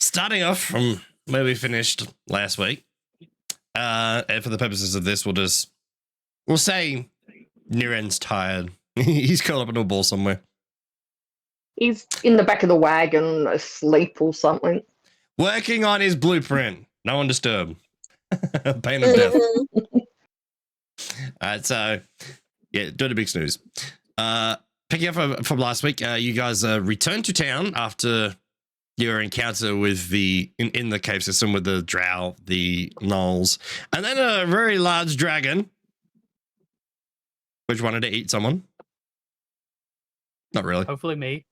starting off from where we finished last week, and for the purposes of this, we'll say Niren's tired. He's curled up in a ball somewhere. He's in the back of the wagon, asleep or something. Working on his blueprint. No one disturb. Pain of death. Alright, so yeah, doing a big snooze. Picking up from last week, you guys returned to town after your encounter with in the cave system with the drow, the gnolls, and then a very large dragon, which wanted to eat someone. Not really. Hopefully me.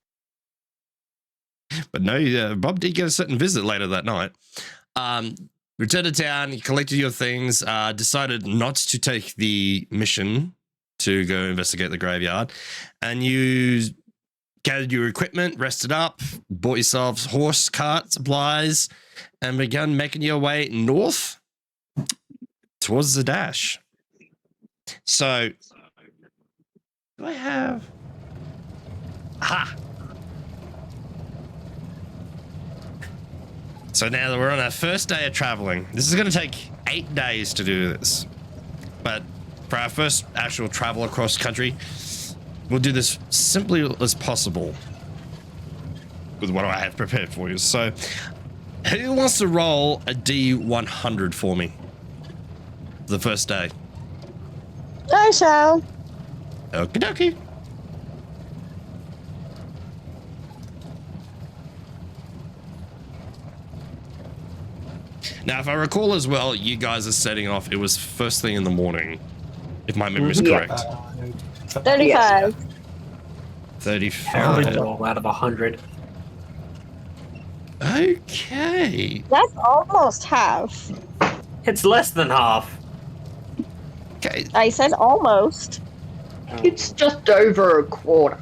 But no, Bob did get a certain visit later that night. Returned to town, you collected your things, decided not to take the mission to go investigate the graveyard, and you gathered your equipment, rested up, bought yourselves horse cart supplies, and began making your way north towards the dash. So, do I have... Aha! So now that we're on our first day of traveling, this is going to take 8 days to do this. But for our first actual travel across country, we'll do this simply as possible with what I have prepared for you. So who wants to roll a D100 for me the first day? I shall. Okie dokie. Now, if I recall as well, you guys are setting off. It was first thing in the morning, if my memory is correct. 35. 35. Roll out of 100. Okay. That's almost half. It's less than half. Okay. I said almost. It's just over a quarter.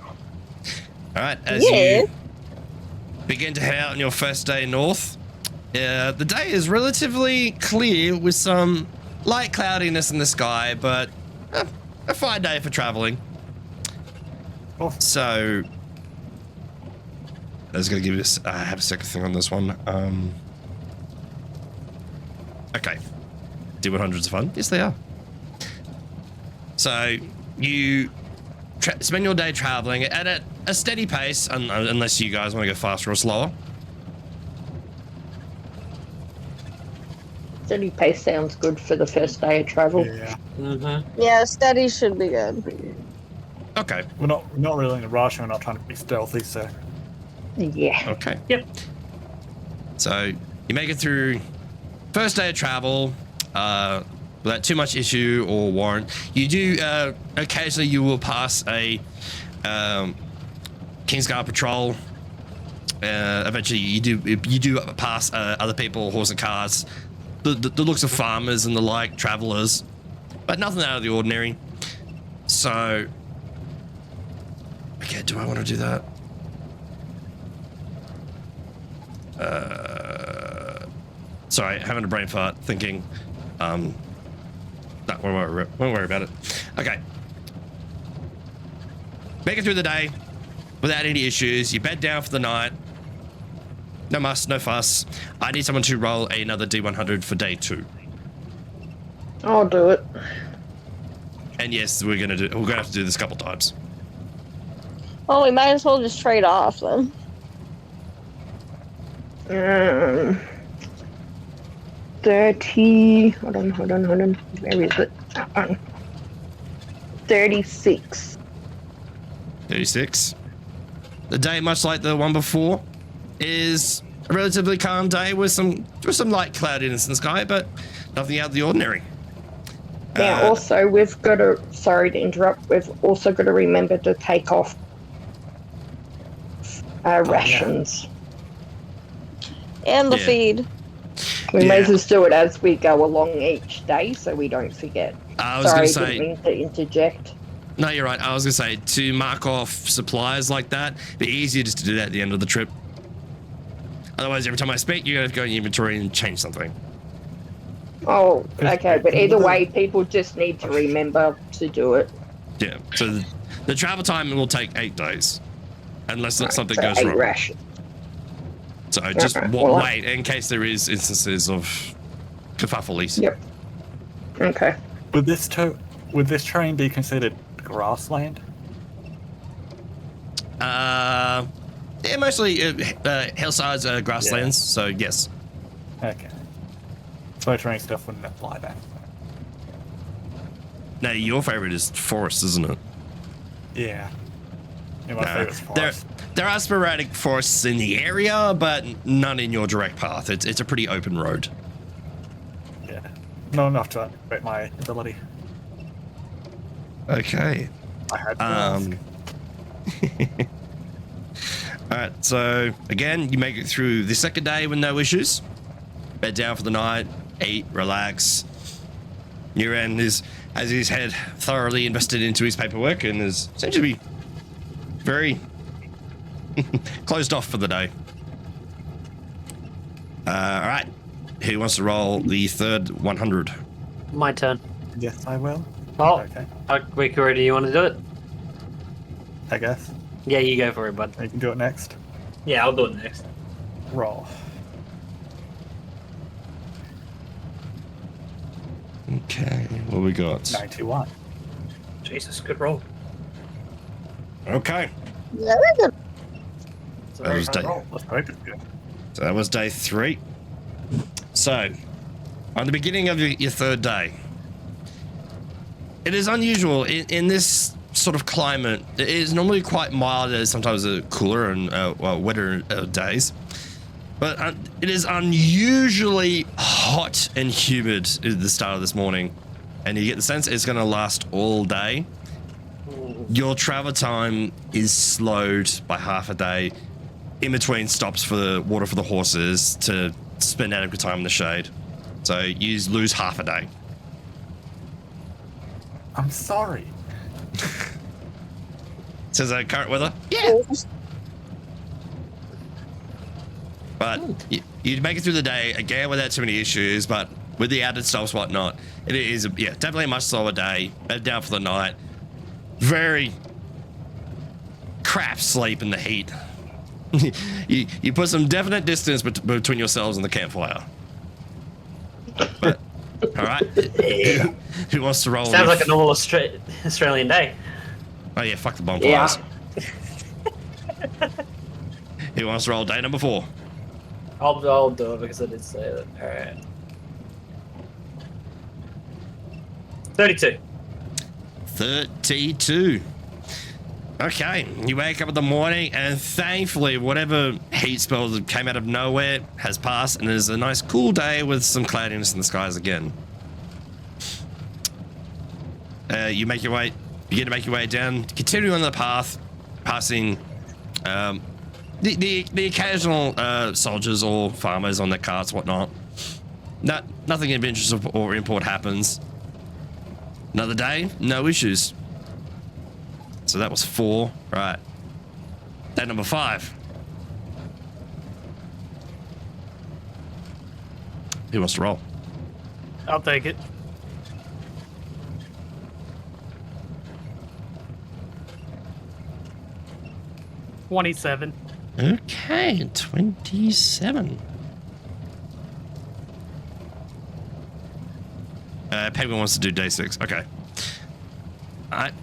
All right. As Yeah. you begin to head out on your first day north, the day is relatively clear with some light cloudiness in the sky, but a fine day for traveling. Oh. So I was going to give you I have a second thing on this one. Okay. D100s are fun. Yes, they are. So you spend your day traveling at a steady pace, unless you guys want to go faster or slower. Steady pace sounds good for the first day of travel. Yeah. Mm-hmm. Yeah, steady should be good. Okay. We're not really in a rush, and we're not trying to be stealthy, so. Yeah. Okay. Yep. So you make it through first day of travel without too much issue or warrant. You do occasionally you will pass a Kingsguard patrol. Eventually you do pass other people, horse and cars, the looks of farmers and the like, travelers, but nothing out of the ordinary. So, okay, do I want to do that? Sorry, having a brain fart, thinking. No, won't worry about it. Okay. Make it through the day without any issues. You bed down for the night. No muss, no fuss. I need someone to roll another D100 for day 2. I'll do it. And yes, we're gonna have to do this a couple times. Well, we might as well just trade off then. 30. Hold on. Where is it? 36. 36. The day, much like the one before, is a relatively calm day with some light cloudiness in the sky, but nothing out of the ordinary. Now, also, we've got to, sorry to interrupt, we've also got to remember to take off rations. And the Yeah. feed. We may Yeah. as well do it as we go along each day so we don't forget. I was Sorry, gonna say, didn't mean to interject. no, you're right. I was gonna say, to mark off supplies like that, it'd be easier just to do that at the end of the trip. Otherwise, every time I speak, you're gonna have to go in your inventory and change something. Oh, okay, but either way, people just need to remember to do it. Yeah. So the travel time will take 8 days, unless something So goes 8 wrong. rations. So just Okay, well, wait in case there is instances of kerfuffles. Yep. Okay. Would this terrain be considered grassland? Yeah, mostly hillsides, grasslands. So yes. Okay. So terrain stuff wouldn't apply then. Now your favorite is forest, isn't it? Yeah. Yeah, my favorite's forest. There are sporadic forests in the area, but none in your direct path. It's a pretty open road. Yeah. Not enough to activate my ability. Okay. I had to ask. All right. So again, you make it through the second day with no issues. Bed down for the night, eat, relax. Uran has his head thoroughly invested into his paperwork and is seems to be very closed off for the day. All right. Who wants to roll the third 100? My turn. Yes, I will. Oh, Okay. Wikuri, do you want to do it? I guess. Yeah, you go for it, bud. You can do it next. Yeah, I'll do it next. Roll. Okay. What we got? 91. Jesus, good roll. Okay. Very good. It's a That very was high day. roll. Let's hope it's good. So that was day 3. So, on the beginning of your third day, it is unusual in this sort of climate. It is normally quite mild, sometimes cooler and wetter days. But it is unusually hot and humid at the start of this morning. And you get the sense it's going to last all day. Your travel time is slowed by half a day in between stops for the water for the horses to spend adequate time in the shade. So you lose half a day. I'm sorry. Says current weather? Yeah. But you'd make it through the day again without too many issues, but with the added stops, whatnot, it is definitely a much slower day. Bed down for the night. Very crap sleep in the heat. you put some definite distance between yourselves and the campfire. But, all right. Who wants to roll? Sounds like a normal Australian day. Oh yeah, fuck the bonfires. Yeah. Who wants to roll day number 4? I'll do it because I did say that. Alright. 32. 32. Okay, you wake up in the morning and thankfully whatever heat spell that came out of nowhere has passed and there's a nice cool day with some cloudiness in the skies again. You begin to make your way down, continuing on the path, passing the occasional soldiers or farmers on their carts, whatnot. Nothing of interest or import happens. Another day, no issues. So that was 4, right? Day number 5. Who wants to roll? I'll take it. $27. Okay, 27. Penguin wants to do day 6. Okay. All right.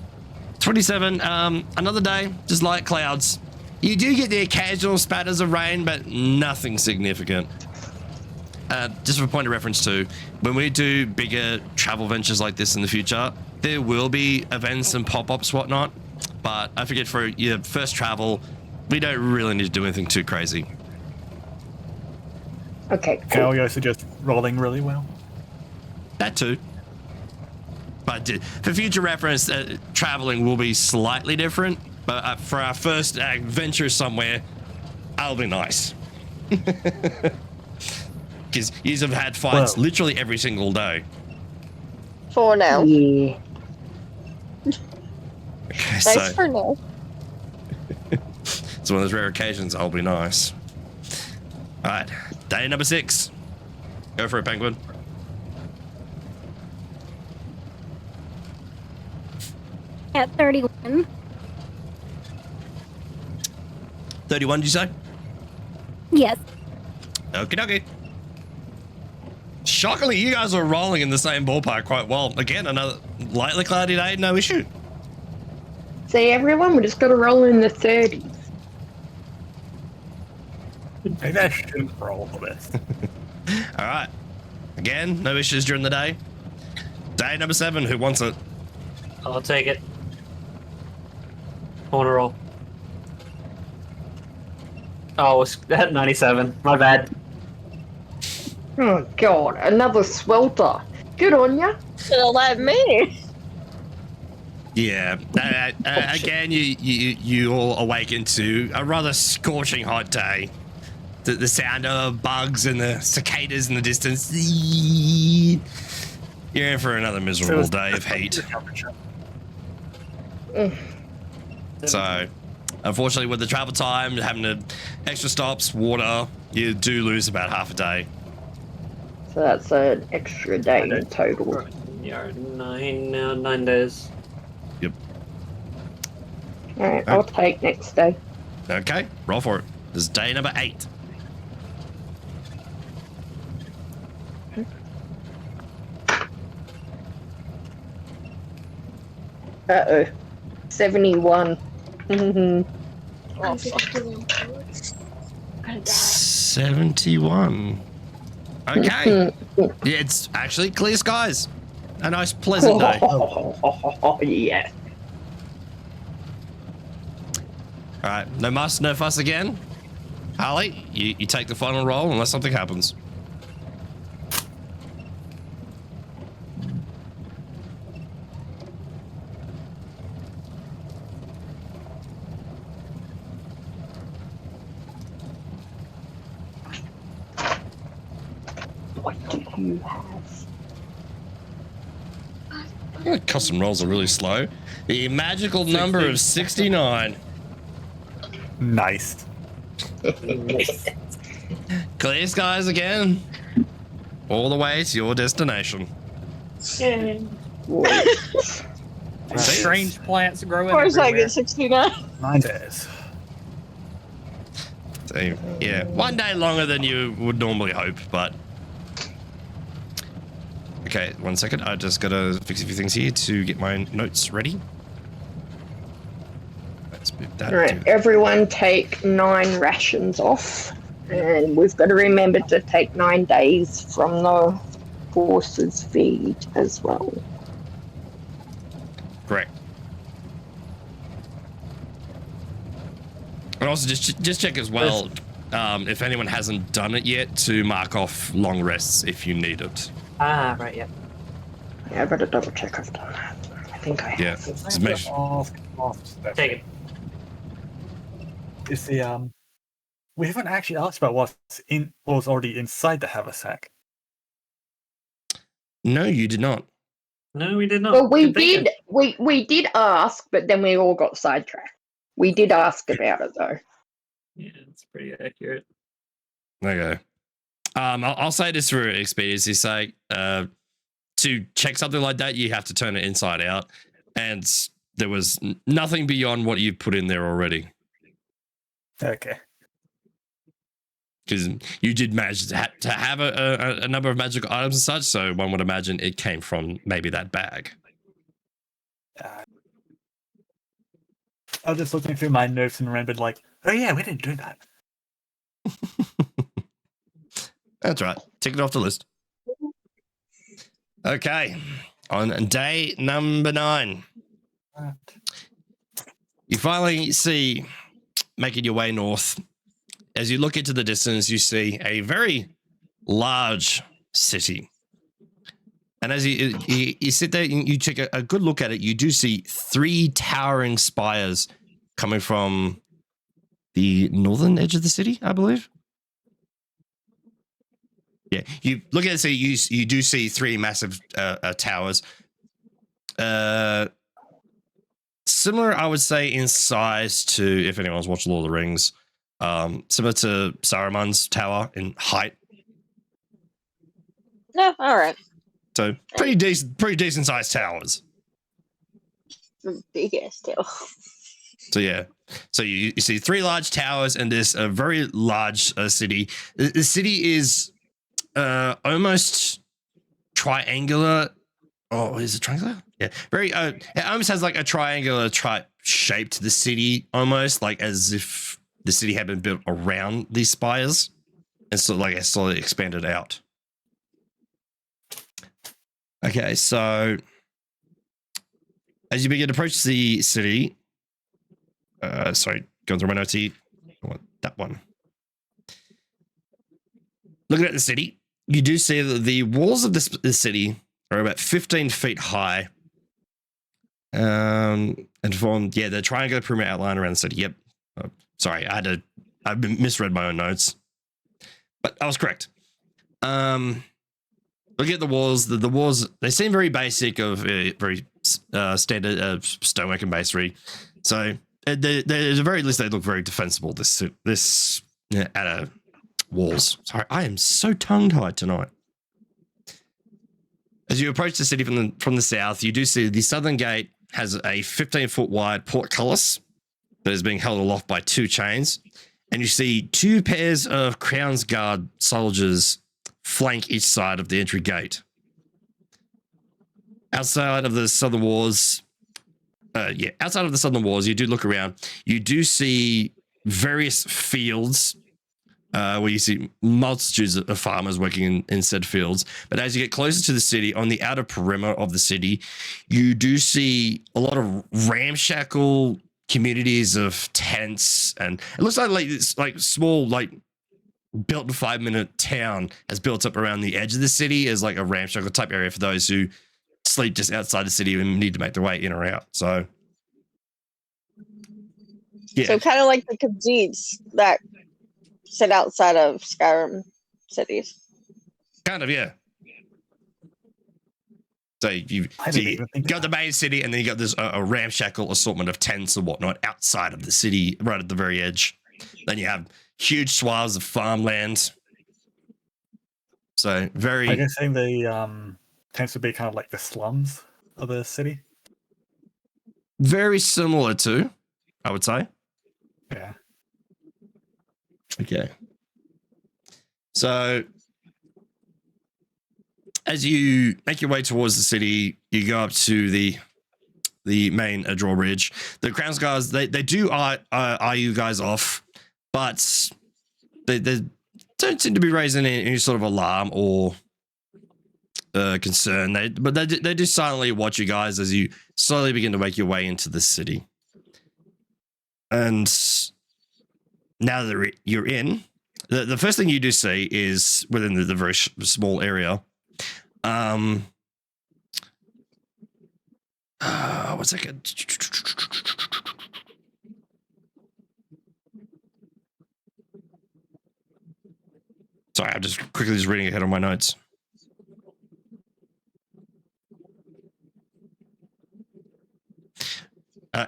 27. Another day, just light clouds. You do get the occasional spatters of rain, but nothing significant. Just for a point of reference too, when we do bigger travel ventures like this in the future, there will be events and pop-ups, whatnot. But I forget for your first travel, we don't really need to do anything too crazy. Okay. Can Cool. I also suggest rolling really well? That too. But for future reference, traveling will be slightly different. But for our first adventure somewhere, that'll be nice. Because you have had fights literally every single day. For now. Yeah. Okay, Nice so for now. it's one of those rare occasions. I'll be nice. All right, day number 6. Go for it, Penguin. At 31. 31, did you say? Yes. Okie dokie. Shockingly, you guys are rolling in the same ballpark quite well. Again, another lightly cloudy day, no issue. See, everyone, we just got to roll in the 30s. Maybe I shouldn't roll for this. All right. Again, no issues during the day. Day number 7, who wants it? I'll take it. I want to roll. Oh, it's at 97. My bad. Oh, God, another swelter. Good on ya. Should have let me. Yeah. Again, you all awaken to a rather scorching hot day. The sound of bugs and the cicadas in the distance. You're in for another miserable day of heat. So, unfortunately, with the travel time, having the extra stops, water, you do lose about half a day. So that's an extra day in total. You're 9 days. Yep. Alright, I'll take next day. Okay, roll for it. This is day number 8. Uh-oh. 71. Oh, fuck. 71. Okay. Yeah, it's actually clear skies. A nice, pleasant day. Oh, yeah. All right, no muss, no fuss again. Harley, you take the final roll unless something happens. What do you have? Yeah, custom rolls are really slow. The magical number of 69. Nice. Clear skies again. All the way to your destination. Strange plants growing Of course I everywhere. get 69. 9 days. So, yeah, one day longer than you would normally hope, but... Okay, 1 second. I just gotta fix a few things here to get my notes ready. Let's move that. Alright, everyone take 9 rations off. And we've got to remember to take 9 days from the forces feed as well. Correct. And also just check as well, if anyone hasn't done it yet, to mark off long rests if you need it. Ah, right, yeah. Yeah, I better double check I've done that. I think I have. Yeah. Just make sure. Take it. Is the we haven't actually asked about what was already inside the haversack. No, you did not. No, we did not. Well, we Good thinking. did. We did ask, but then we all got sidetracked. We did ask about it though. Yeah, it's pretty accurate. Okay. I'll say this for expediency's sake. To check something like that, you have to turn it inside out, and there was nothing beyond what you put in there already. Okay. Because you did manage to have a number of magical items and such, so one would imagine it came from maybe that bag. I was just looking through my notes and remembered, like, oh yeah, we didn't do that. That's right. Tick it off the list. Okay. On day number 9, you finally see, making your way north. As you look into the distance, you see a very large city. And as you sit there and you take a good look at it, you do see 3 towering spires coming from the northern edge of the city, I believe. Yeah, you look at it, so you do see 3 massive towers. Similar, I would say, in size to, if anyone's watched Lord of the Rings, similar to Saruman's tower in height. No, alright. So pretty decent sized towers. Big ass tail. So yeah, so you see 3 large towers and this very large city. The city is almost triangular. Oh, is it triangular? Yeah, very. It almost has like a triangular type shape to the city, almost like as if the city had been built around these spires, and so like it's slowly expanded out. Okay, so as you begin to approach the city, sorry, going through my notes here. I want that one. Looking at the city, you do see that the walls of this city are about 15 feet high. And form, yeah, the triangular perimeter outline around the city. Yep. Oh, sorry, I misread my own notes, but I was correct. Look at the walls. The walls, they seem very basic, of very standard stonework and masonry. So at the very least, they look very defensible. This walls. Sorry, I am so tongue-tied tonight. As you approach the city from the south, you do see the southern gate has a 15-foot wide portcullis that is being held aloft by 2 chains, and you see 2 pairs of Crown's Guard soldiers flank each side of the entry gate. Outside of the southern walls, you do look around. You do see various fields where you see multitudes of farmers working in said fields. But as you get closer to the city, on the outer perimeter of the city, you do see a lot of ramshackle communities of tents, and it looks like this like small built in 5-minute town has built up around the edge of the city as like a ramshackle type area for those who sleep just outside the city and need to make their way in or out. So yeah, So kind of like the Khajiits that sit outside of Skyrim cities. kind of, yeah. So you got the main city, and then you got this a ramshackle assortment of tents and whatnot outside of the city, right at the very edge. Then you have huge swaths of farmland. So very. I guess saying the tends to be kind of like the slums of the city. Very similar to, I would say. Yeah. Okay. So as you make your way towards the city, you go up to the main drawbridge. The Crown's Guards, they do eye you guys off, but they don't seem to be raising any sort of alarm or concern. They do silently watch you guys as you slowly begin to make your way into the city. And now that you're in, the first thing you do see is within the very small area. 1 second. Sorry, I'm just quickly reading ahead on my notes.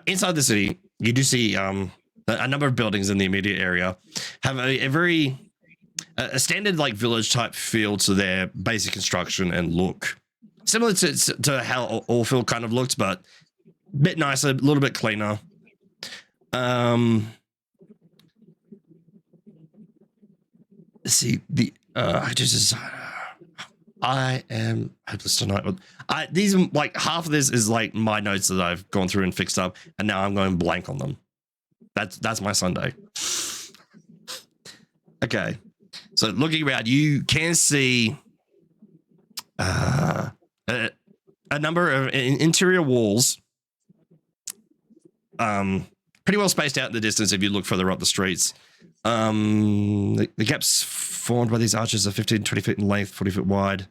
Inside the city, you do see a number of buildings in the immediate area have a very standard like village type feel to their basic construction and look, similar to how Orville kind of looked, but a bit nicer, a little bit cleaner. Let's see the I am hopeless tonight. These like half of this is like my notes that I've gone through and fixed up, and now I'm going blank on them. That's my Sunday. Okay, so looking around, you can see a number of interior walls, pretty well spaced out in the distance. If you look further up the streets, the gaps formed by these arches are 15, 20 feet in length, 40 feet wide.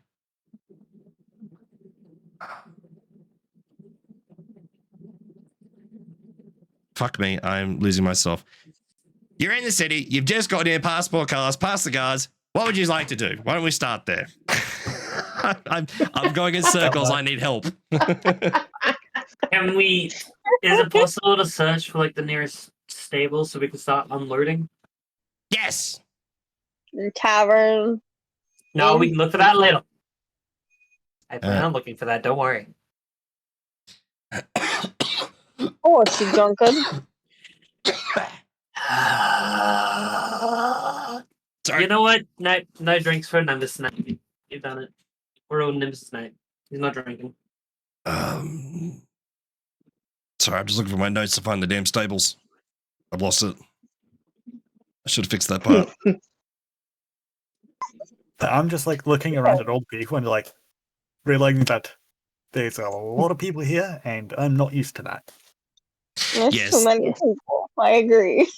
Fuck me, I'm losing myself. You're in the city. You've just got in passport cars, past the guards. What would you like to do? Why don't we start there? I'm going in circles. I need help. Can we? Is it possible to search for like the nearest stable so we can start unloading? Yes. Tavern. No, we can look for that later. I plan on looking for that. Don't worry. Oh, she Duncan. Sorry. You know what? No drinks for Nimbus tonight. You've done it. We're all Nimbus tonight. He's not drinking. Sorry, I'm just looking for my notes to find the damn stables. I've lost it. I should have fixed that part. I'm just like looking around at all the people and like realizing that there's a lot of people here, and I'm not used to that. There's Yes. too many people. I agree.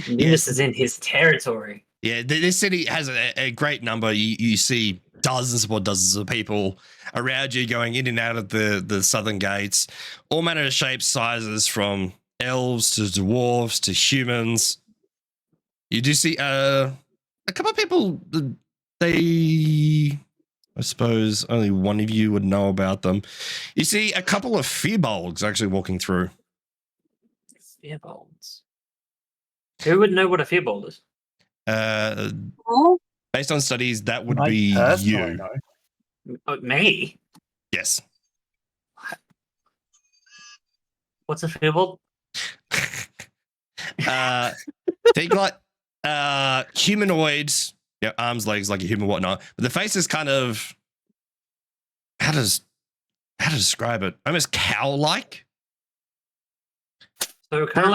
Nimbus is in his territory. Yeah, this city has a great number. You see dozens upon dozens of people around you going in and out of the southern gates, all manner of shapes, sizes, from elves to dwarves to humans. You do see a couple of people. I suppose only one of you would know about them. You see a couple of fearbolgs actually walking through. Fearbolgs. Who would know what a fearbold is? Based on studies, that would I be personally you. know. Oh, me? Yes. What's a fearbold? Think like humanoids, yeah, arms, legs, like a human, whatnot. But the face is kind of how to describe it? Almost cow-like. So kind of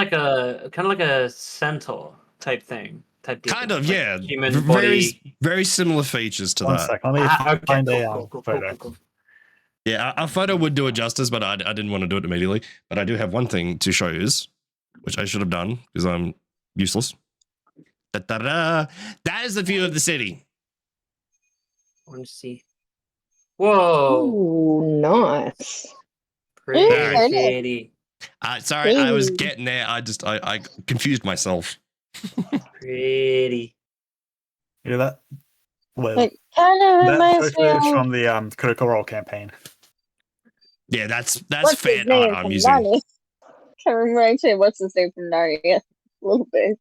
like a centaur type thing. Deal. Kind of, Like yeah. Human body. Very similar features to One that. sec, let me Okay, find cool, a photo. cool. Yeah, a photo would do it justice, but I didn't want to do it immediately. But I do have one thing to show you, which I should have done because I'm useless. Da-da-da. That is the view of the city. I want to see. Whoa. Ooh, nice. Pretty. Sorry, I was getting there. I confused myself. Pretty. You know that? Well, It kind of that reminds me photo is of from the Critical Role campaign. Yeah, that's what's his fan name art I'm from using. Narnia. Can't remember actually what's his name from Narnia. A little bit.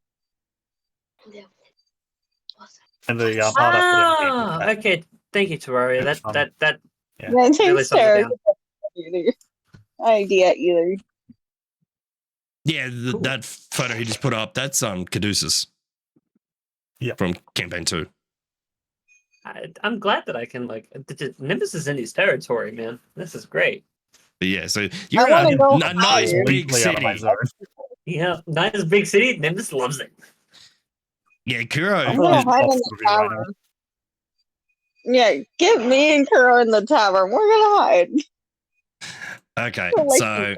And the art after Ah, the okay. Thank you, Terraria. It's from- That Yeah. Yeah, I think Really sums it Sarah down. either idea either. Yeah, Cool. that photo he just put up, that's Caduceus. Yeah. From campaign 2. I'm glad that I can Nimbus is in his territory, man. This is great. But yeah, so you're wanna in go a nice higher. big Completely out of my city. zone. Yeah, nice big city. Nimbus loves it. Yeah, Kuro. I'm I'm gonna just hide in off the movie right tavern. Yeah, get me and Kuro in the tavern. We're gonna hide. Okay, I like so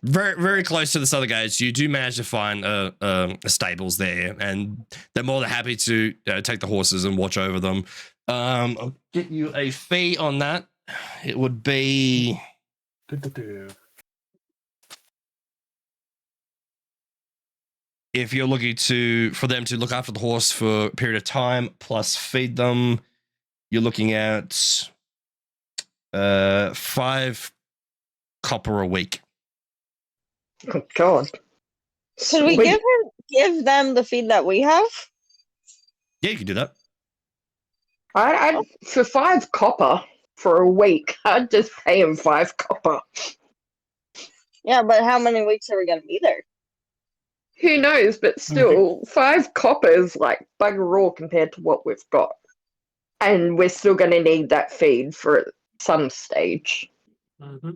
very very close to the southern gates, you do manage to find a stables there, and they're more than happy to take the horses and watch over them. I'll get you a fee on that. It would be Do-do-do. if you're looking for them to look after the horse for a period of time plus feed them. You're looking at 5 copper a week. Oh God. Could we Sweet. give them the feed that we have? Yeah, you can do that. I for 5 copper for a week, I'd just pay him 5 copper. Yeah, but how many weeks are we gonna be there? Who knows? But still, 5 copper is like bugger all compared to what we've got, and we're still going to need that feed for some stage. Mm-hmm.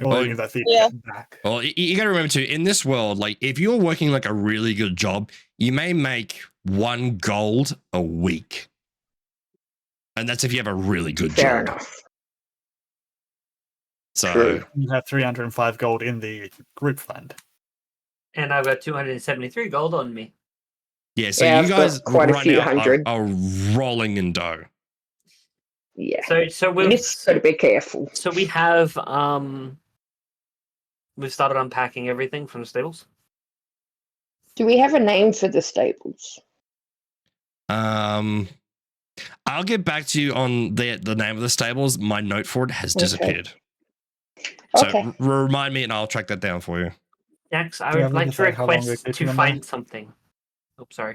Or you can that feed Yeah. back. Well, you got to remember too, in this world, like if you're working like a really good job, you may make 1 gold a week. And that's if you have a really good Fair job. enough. So, True. You have 305 gold in the group fund. And I've got 273 gold on me. yeah, so Yeah, you I've got guys quite a right few now hundred. are rolling in dough. Yeah. So We we've just got to be careful. so we have we've started unpacking everything from the stables. Do we have a name for the stables? I'll get back to you on the name of the stables. My note for it has Okay. disappeared. So Okay. remind me and I'll track that down for you. Jax, I Do you would have like to decided how long we're request keeping to them find something. Oh, sorry.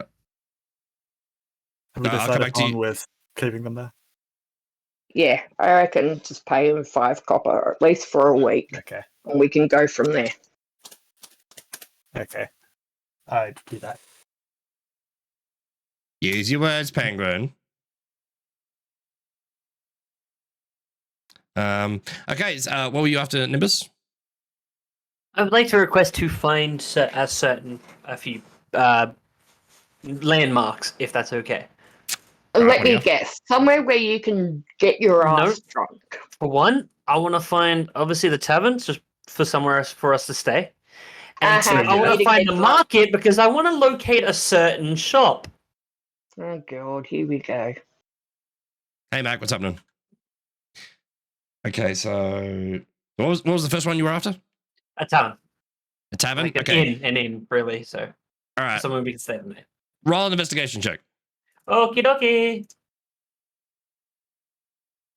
Have we I'll come decided back to on you. with keeping them there? Yeah, I reckon just pay him 5 copper, or at least for a week, Okay. and we can go from there. Okay. I'd do that. Use your words, Penguin. Okay, so, what were you after, Nimbus? I would like to request to find a few landmarks, if that's okay. Right, Let what do you me have? guess. Somewhere where you can get your No. ass drunk. For one, I want to find obviously the taverns just for somewhere else for us to stay. And two, Uh-huh, I want you to find get the drunk. market because I want to locate a certain shop. Oh god, here we go. Hey, Mac, what's happening? Okay, so what was the first one you were after? A town. A tavern? Like an Okay. inn, really. So All right. somewhere we can stay the night. Roll an investigation check. Okie dokie.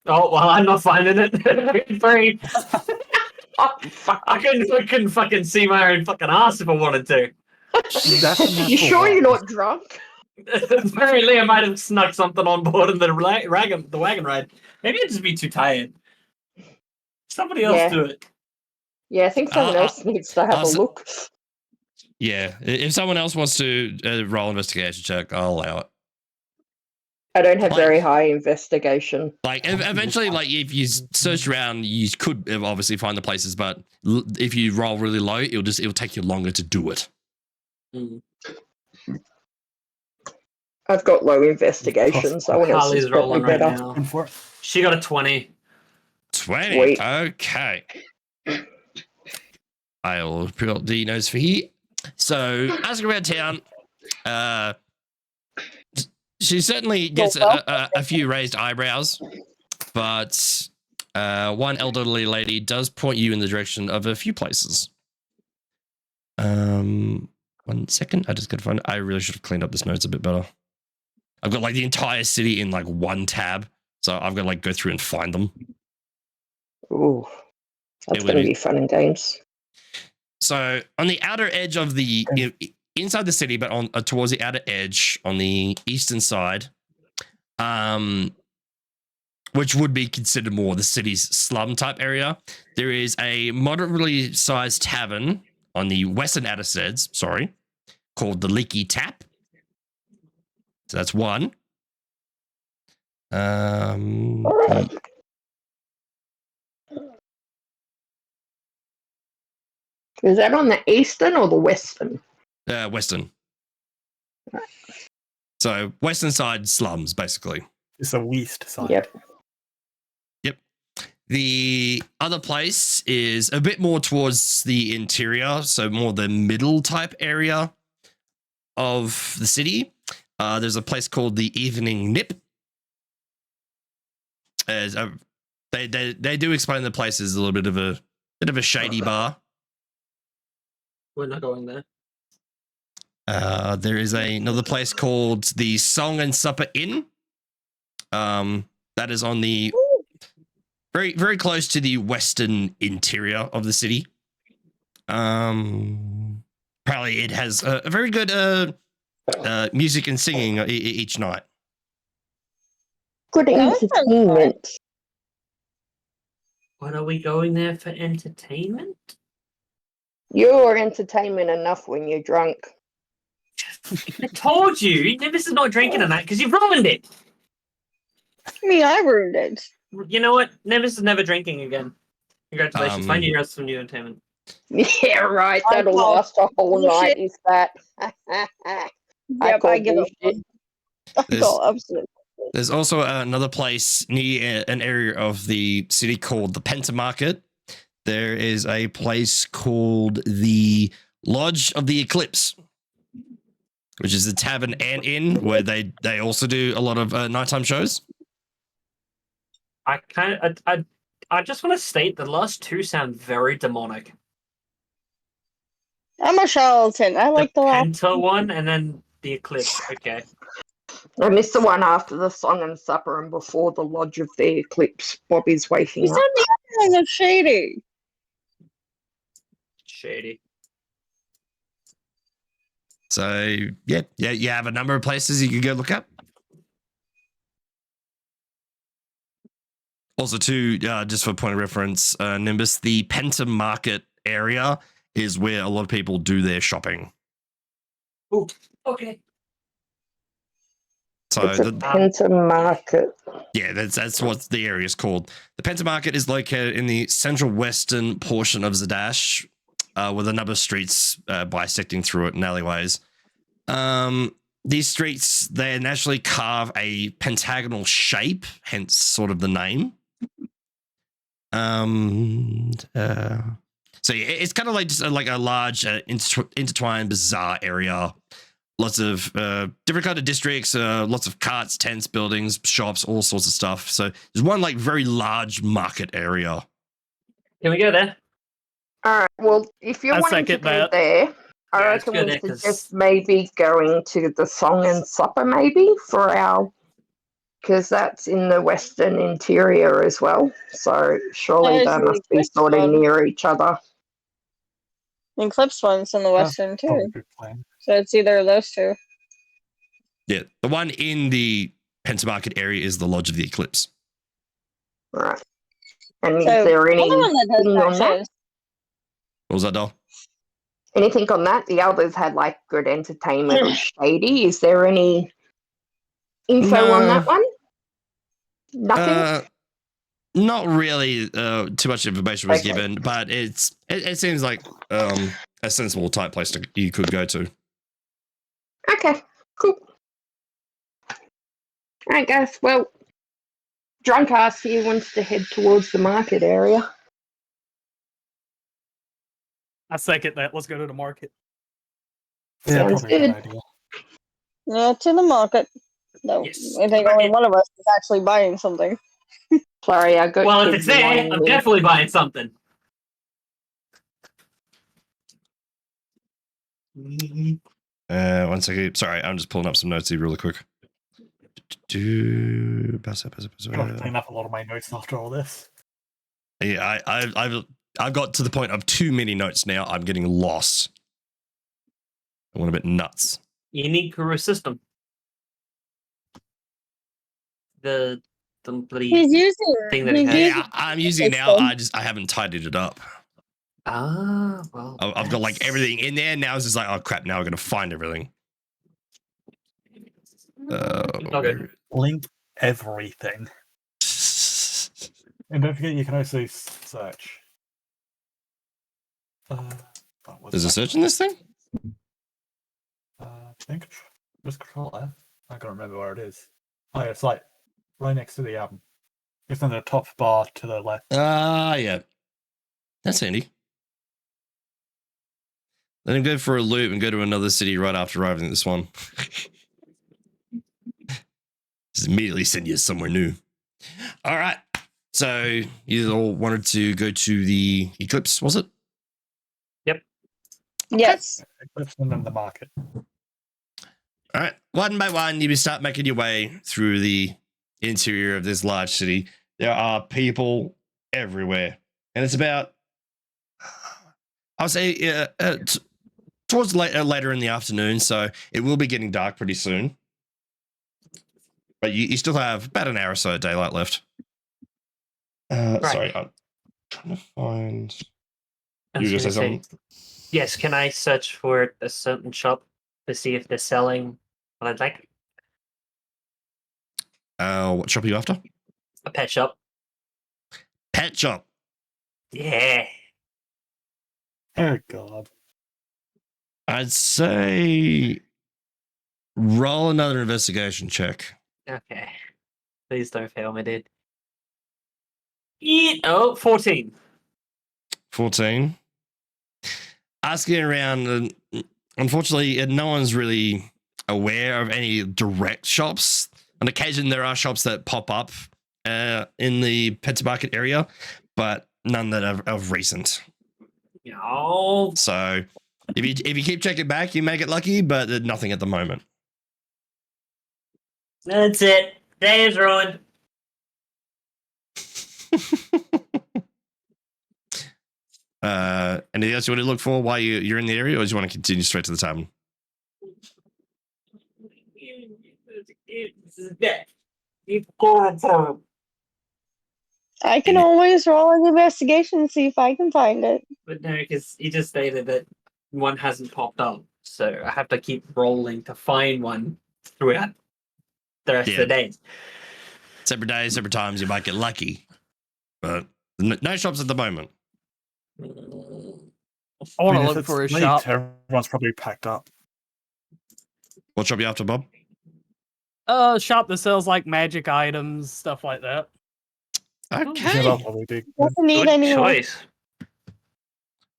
Oh, well, I'm not finding it. Very. Oh, fuck. I couldn't fucking see my own fucking ass if I wanted to. That's a You natural sure you're one. not drunk? Apparently, I might have snuck something on board in the wagon ride. Maybe I'd just be too tired. Somebody else Yeah. do it. Yeah, I think someone else needs to have a so- look. Yeah, if someone else wants to roll an investigation check, I'll allow it. I don't have Like- very high investigation. Like eventually, like if you search around, you could obviously find the places, but if you roll really low, it'll take you longer to do it. Mm. I've got low investigation, so someone else Harley's is probably rolling right better. now. And for it. She got a 20. 20. Sweet. Okay. I'll put out the notes for here. So, asking around town, she certainly gets a few raised eyebrows, but one elderly lady does point you in the direction of a few places. 1 second. I just got to find it. I really should have cleaned up this notes a bit better. I've got like the entire city in like one tab, so I've got to like go through and find them. Ooh, that's It going to would be fun and games. So on the outer edge of the inside the city, but on towards the outer edge on the eastern side, which would be considered more the city's slum type area, there is a moderately sized tavern on the western outer edge, called the Leaky Tap. So that's one. Is that on the eastern or the western? Western. So western side slums, basically. It's the west side. Yep. The other place is a bit more towards the interior, so more the middle type area of the city. There's a place called the Evening Nip. They do explain the place is a little bit of a shady bar. We're not going there. There is another place called the Song and Supper Inn. That is on the very, very close to the western interior of the city. Apparently, it has a very good music and singing each night. Good entertainment. What are we going there for entertainment? You're entertainment enough when you're drunk. I told you, this is not drinking tonight because you've ruined it. Me, I ruined it. You know what? Nevis is never drinking again. Congratulations, find your some new entertainment. Yeah, right. I That'll call last a whole bullshit. night, is that? Yep, call I give up. bullshit. I call absolute. There's also another place near an area of the city called the Penta Market. There is a place called the Lodge of the Eclipse, which is a tavern and inn where they also do a lot of nighttime shows. I just want to state the last two sound very demonic. I'm a charlatan. I like the laugh. Penta one and then the Eclipse. Okay. I missed the one after the Song and Supper and before the Lodge of the Eclipse. Bobby's You waking said up. the other one is shady. Shady. So yeah, you have a number of places you can go look up. Also, too, just for point of reference, Nimbus, the Penta Market area is where a lot of people do their shopping. Ooh, okay. So It's a Penta market. yeah, that's what the area is called. The Penta Market is located in the central western portion of Zadash, with a number of streets bisecting through it and alleyways. These streets, they naturally carve a pentagonal shape, hence sort of the name. So yeah, it's kind of like just like a large intertwined bizarre area. Lots of different kind of districts, lots of carts, tents, buildings, shops, all sorts of stuff. So there's one like very large market area. Can we go there? All right. Well, if you're I wanting to second go that. there, I Yeah, let's reckon go we there, 'cause- suggest maybe going to the Song and Supper, maybe for our, because that's in the western interior as well. So surely There's they the must be Eclipse sort of one. near each other. The Eclipse one's in the western That's probably too. a good plan. So it's either of those two. Yeah, the one in the Penta Market area is the Lodge of the Eclipse. Right. And So is there the other one that does anything on match that? is What was that, doll? Anything on that? The others had like good entertainment or shady. Is there any info on that one? Nothing? Not really. Too much information was Okay. given, but it seems like a sensible type place you could go to. Okay, cool. Alright guys, well, drunk ass here wants to head towards the market area. I second that. Let's go to the market. Sounds probably a good. idea. yeah, to the market. No, Yes. I think only one of us is actually buying something. Sorry, I got Well, if kids it's there, annoying I'm me. definitely buying something. 1 second. Sorry, I'm just pulling up some notes here really quick. I'm gonna clean up a lot of my notes after all this. Yeah, I've got to the point of too many notes now. I'm getting lost. I went a bit nuts. Unique career system. The bloody He's using. thing that it He's has. using Yeah, I'm using it now. system. I haven't tidied it up. Well, I've got like that's- everything in there. Now it's just like, oh crap! Now I'm gonna find everything. Okay. Link everything. And don't forget, you can also search. There's a search in this thing? I think just control F. I can't remember where it is. Oh, yeah, it's like right next to the album. It's on the top bar to the left. Yeah. That's handy. Let him go for a loop and go to another city right after arriving at this one. Just immediately send you somewhere new. All right. So you all wanted to go to the Eclipse, was it? Yes. Eclipse and then the market. All right. One by one, you start making your way through the interior of this large city. There are people everywhere. And it's about, I would say, towards later in the afternoon. So it will be getting dark pretty soon. But you still have about an hour or so of daylight left. Right. Sorry, I'm trying to find. I You was were gonna say gonna something? Yes, can I search for a certain shop to see if they're selling what I'd like? What shop are you after? A pet shop. Pet shop. Yeah. Oh god. I'd say roll another investigation check. Okay. Please don't fail me, dude. 14. 14. Asking around, and unfortunately, no one's really aware of any direct shops. On occasion, there are shops that pop up in the Penta Market area, but none that are of recent. No. So if you keep checking back, you may get lucky, but nothing at the moment. That's it. Day is ruined. Anything else you want to look for while you're in the area, or do you want to continue straight to the tavern? I can Yeah. always roll an investigation and see if I can find it. But no, because you just stated that one hasn't popped up, so I have to keep rolling to find one throughout the rest Yeah. of the days. Separate days, separate times, you might get lucky. But no shops at the moment. I want I to mean, if look it's for a late, shop. everyone's probably packed up. What shop you after, Bob? A shop that sells like magic items, stuff like that. Yeah, Okay. that'll probably be good. Doesn't need Good any more. choice.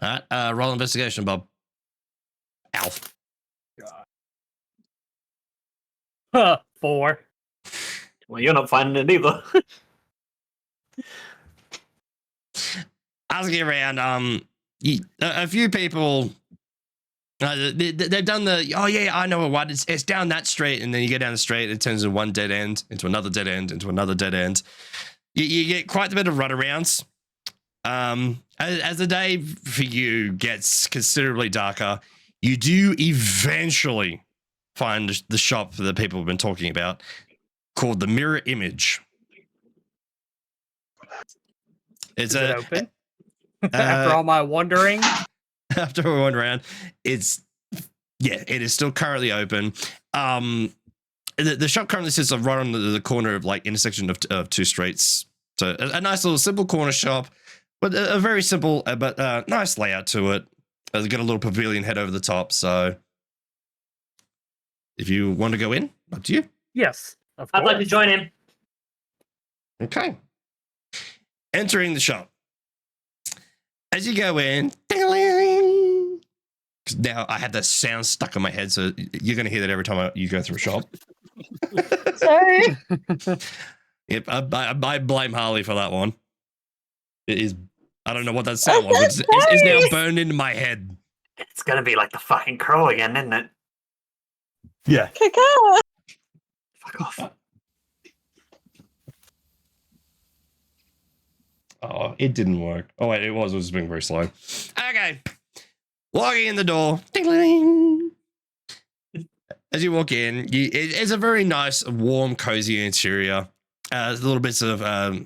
All right. Roll investigation, Bob. Alf. 4. Well, you're not finding it either. Asking around, a few people. They've done the. Oh yeah, I know what. It's down that street, and then you go down the street. It turns into one dead end, into another dead end, into another dead end. You get quite a bit of runarounds. As the day for you gets considerably darker, you do eventually find the shop that people have been talking about, called the Mirror Image. It's Is it open? uh, After all my wandering, after we went around, it is still currently open. The shop currently sits right on the corner of like intersection of two streets. So a nice little simple corner shop, but a very simple but nice layout to it. It's got a little pavilion head over the top. So if you want to go in, up to you. yes, of I'd like to course. join in. Okay. Entering the shop. As you go in, ding-a-ling. 'Cause now I have that sound stuck in my head, so you're going to hear that every time you go through a shop. Sorry. Yep, I blame Harley for that one. It is. I don't know what that sound was, but it's now burned into my head. It's gonna be like the fucking crow again, isn't it? Yeah. Caca. Fuck off. Oh, it didn't work. Oh wait, it was being very slow. Okay, walking in the door. Ding-a-ling. As you walk in, it's a very nice, warm, cozy interior. Little bits of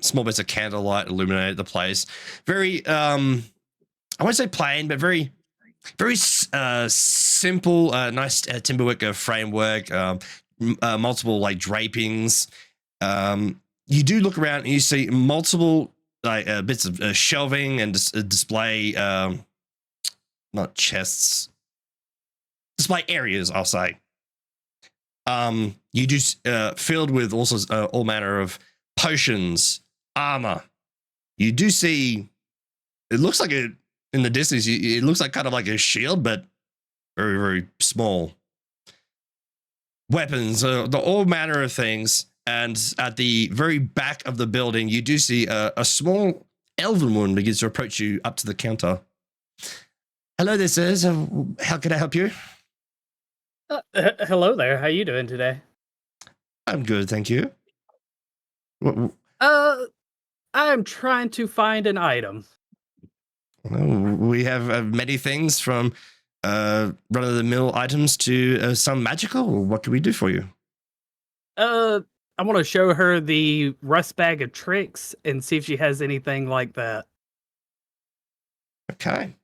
small bits of candlelight illuminate the place. Very, I won't say plain, but very, very simple. Nice timberwork framework. Multiple like drapings. You do look around and you see multiple like bits of shelving and display. Not chests. Display areas, I'll say. You do filled with also all manner of potions, armor. You do see. It looks like in the distance. It looks like kind of like a shield, but very very small. Weapons, all manner of things, and at the very back of the building, you do see a small elven woman begins to approach you up to the counter. Hello, this is. How can I help you? Hello there. How you doing today? I'm good, thank you. I'm trying to find an item. We have many things from run-of-the-mill items to some magical. What can we do for you? I want to show her the rust bag of tricks and see if she has anything like that. Okay.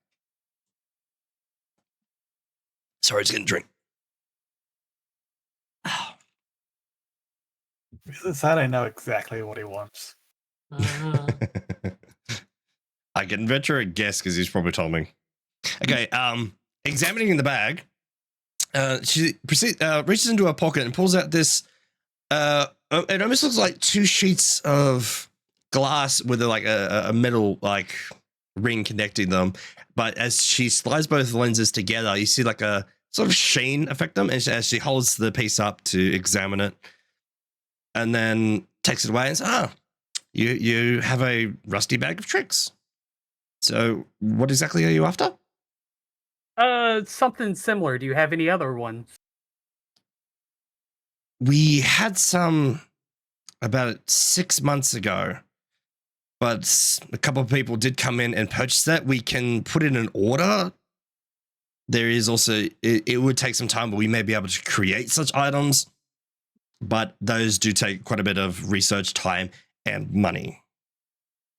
Sorry, it's getting a drink. Because that I know exactly what he wants. I can venture a guess because he's probably told me. Okay, examining in the bag, she reaches into her pocket and pulls out this. It almost looks like two sheets of glass with a metal like ring connecting them. But as she slides both lenses together, you see like a sort of sheen affect them. And as she holds the piece up to examine it, and then takes it away and says, you have a rusty bag of tricks. So what exactly are you after? Something similar. Do you have any other ones? We had some about 6 months ago, but a couple of people did come in and purchase that. We can put in an order. There is also, it would take some time, but we may be able to create such items. But those do take quite a bit of research time and money.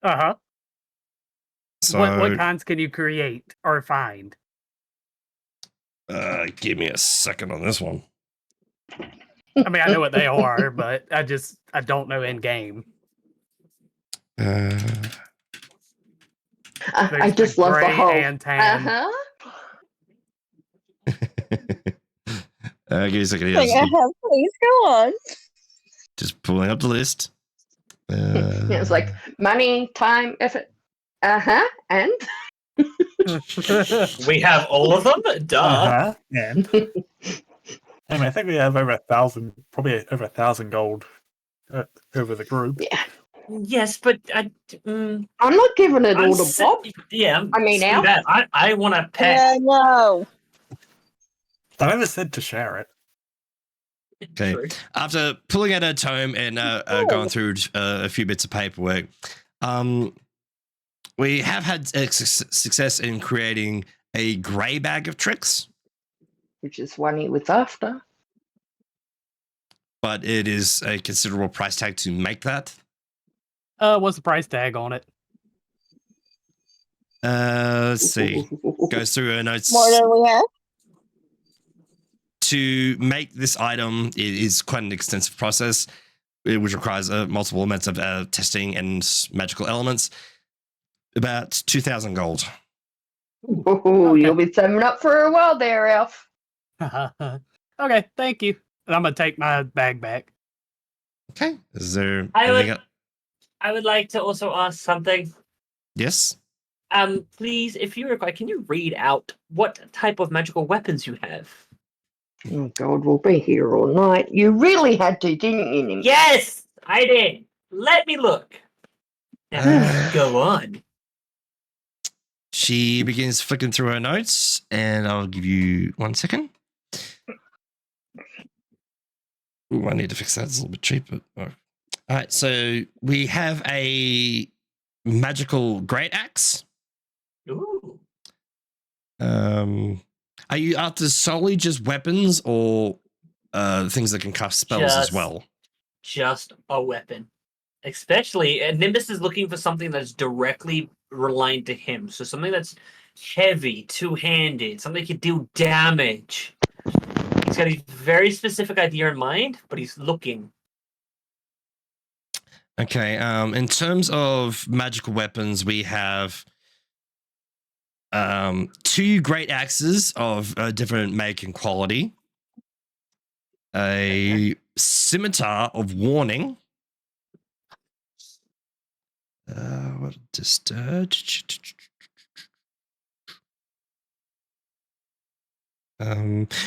Uh-huh. So, What kinds can you create or find? give me a second on this one. I mean, I know what they are, but I don't know in game. Uh, I just love the gray whole. and tan. give me a second. Like, please go on. Just pulling up the list. Yeah, it's like money, time, effort. And We have all of them? Duh. Uh-huh. And I mean, I think we have over 1,000, probably over 1,000 gold over the group. yeah, Yes, but I'm not giving it all to Bob. Yeah, I mean, screw that. I want to pet. Yeah, no. I never said to share it. Okay. True. After pulling out a tome and going through a few bits of paperwork, we have had success in creating a grey bag of tricks, Which is one he was after. but it is a considerable price tag to make that. What's the price tag on it? Let's see. Goes through her notes. More than we have? To make this item is quite an extensive process, which requires multiple amounts of testing and magical elements. About 2,000 gold. Ooh, you'll be saving up for a while there, Alf. Okay, thank you. And I'm gonna take my bag back. Okay. Is there I anything would- I would like to also ask something. Yes. Please, if you require, can you read out what type of magical weapons you have? Oh, God, we'll be here all night. You really had to, didn't you? Nimby? Yes, I did. Let me look. Now, go on. She begins flicking through her notes, and I'll give you 1 second. Ooh, I need to fix that. It's a little bit cheap. But, oh. All right, so we have a magical great axe. Ooh. Are you after solely just weapons or things that can cast spells as well? Just a weapon. Especially, Nimbus is looking for something that's directly reliant to him. So something that's heavy, two-handed, something that can deal damage. He's got a very specific idea in mind, but he's looking. Okay. In terms of magical weapons, we have 2 great axes of a different make and quality, a scimitar of warning. What just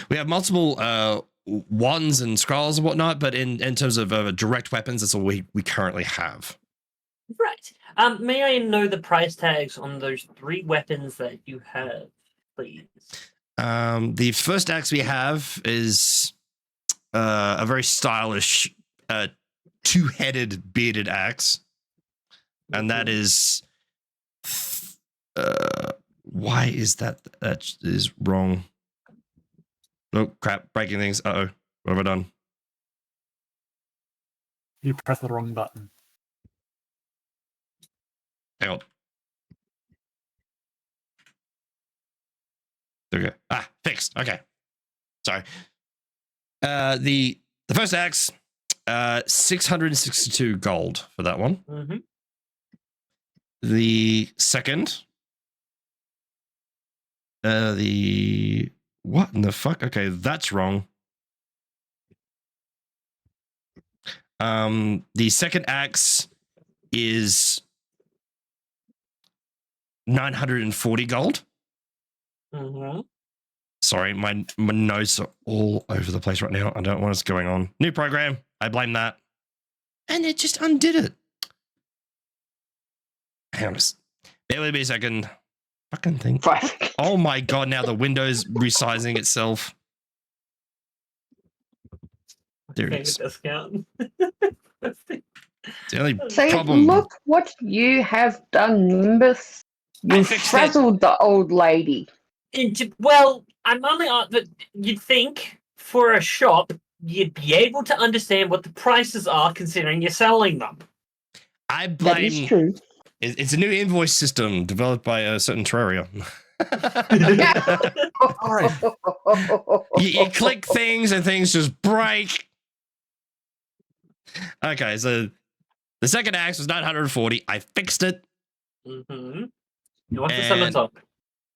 we have multiple wands and scrolls and whatnot, but in terms of direct weapons, that's all we currently have. Right. May I know the price tags on those 3 weapons that you have, please? The first axe we have is a very stylish 2-headed bearded axe. And that is why is that is wrong? Oh crap, breaking things. Uh-oh. What have I done? You press the wrong button. Hang on. There we go. Ah, fixed. Okay. Sorry. The first axe, 662 gold for that one. Mm-hmm. The second, the what in the fuck? Okay, that's wrong. The second axe is 940 gold. Mm-hmm. Sorry, my notes are all over the place right now. I don't know what's going on. New program. I blame that. And it just undid it. Hang on. Bear with me a second. Fucking thing. Oh my god, now the window's resizing itself. There it is. Discount. The only See, problem. look what you have done, Nimbus. You frazzled the old lady. Well, I'm only on that. You'd think for a shop you'd be able to understand what the prices are, considering you're selling them. I That is blame true. It's a new invoice system developed by a certain Terraria. You click things and things just break. Okay, so the second axe was 940. I fixed it. Mm-hmm. What's the And scimitar?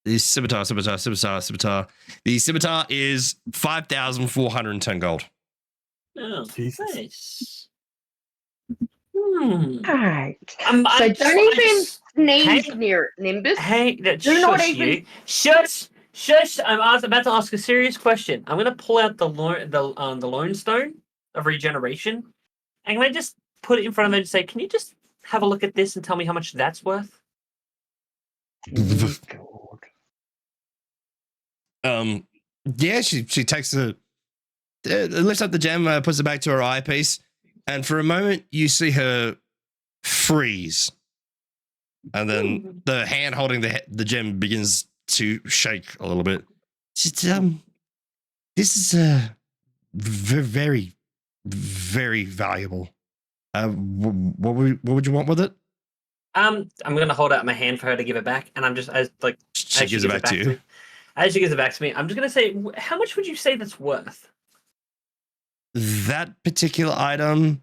the scimitar. The scimitar is 5,410 gold. Oh, Jesus. nice. Right. I'm So don't even sneeze Hey. near it, Nimbus. Hey, Do not shush even- you. Shush. I'm about to ask a serious question. I'm gonna pull out the Lone Stone of regeneration, and can I just put it in front of him and say, "Can you just have a look at this and tell me how much that's worth?" Yeah, she takes lifts up the gem, puts it back to her eyepiece, and for a moment you see her freeze, and then the hand holding the gem begins to shake a little bit. This is very, very valuable. What would you want with it? I'm gonna hold out my hand for her to give it back, and I'm just She gives it back to you. me. As she gives it back to me, I'm just gonna say, how much would you say that's worth? That particular item,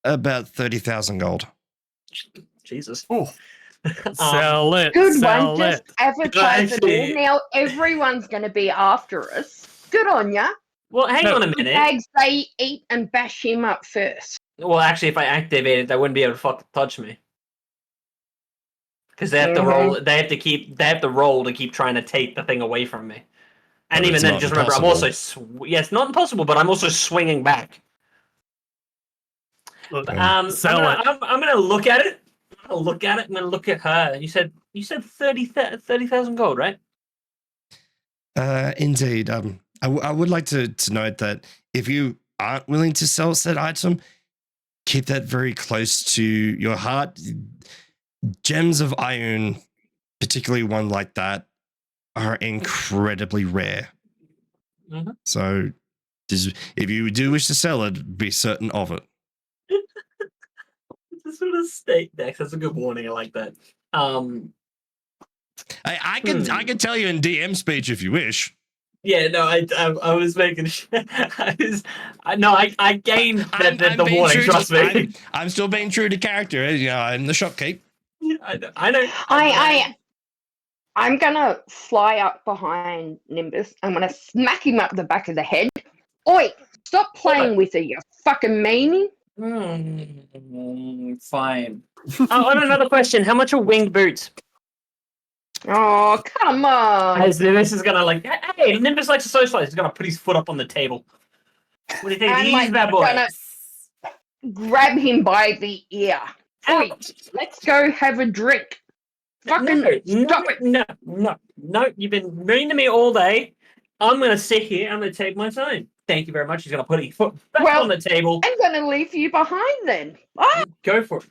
about 30,000 gold. Jesus. Oh, Sell it. Good sell one. Just it. advertise it Actually- all. Now everyone's going to be after us. Good on ya. Well, hang No. on a The minute. bags they eat and bash him up first. Well, actually, if I activate it, they wouldn't be able to fucking touch me. Because they have to Mhm. roll. They have to roll to keep trying to take the thing away from me. And But even it's then, not just remember, I'm impossible. also it's not impossible, but I'm also swinging back. Look, I'm Sell gonna look at it. I'm gonna look at it. I'm gonna look at her. You said 30,000 gold, right? Indeed. I would like to note that if you aren't willing to sell said item, keep that very close to your heart. Gems of iron, particularly one like that, are incredibly rare. Mhm. So, if you do wish to sell it, be certain of it. It's sort of state decks. That's a good warning. I like that. I can tell you in DM speech if you wish. Yeah, no, I was making sure. I gained the being warning. true Trust me. I'm still being true to character. You know, I'm the shopkeep. I know. I'm gonna fly up behind Nimbus. I'm gonna smack him up the back of the head. Oi! Stop playing with it, you fucking meanie. Fine. Oh, and another question. How much are winged boots? Oh, come on. As Nimbus is gonna hey, Nimbus likes to socialize. He's gonna put his foot up on the table. What do you think? I'm These like bad boys. gonna grab him by the ear. Oi, let's go have a drink. Fucking stop it. No. You've been mean to me all day. I'm gonna sit here. I'm gonna take my time. Thank you very much. He's gonna put his foot back on the table. I'm gonna leave you behind then. Ah, Go for it.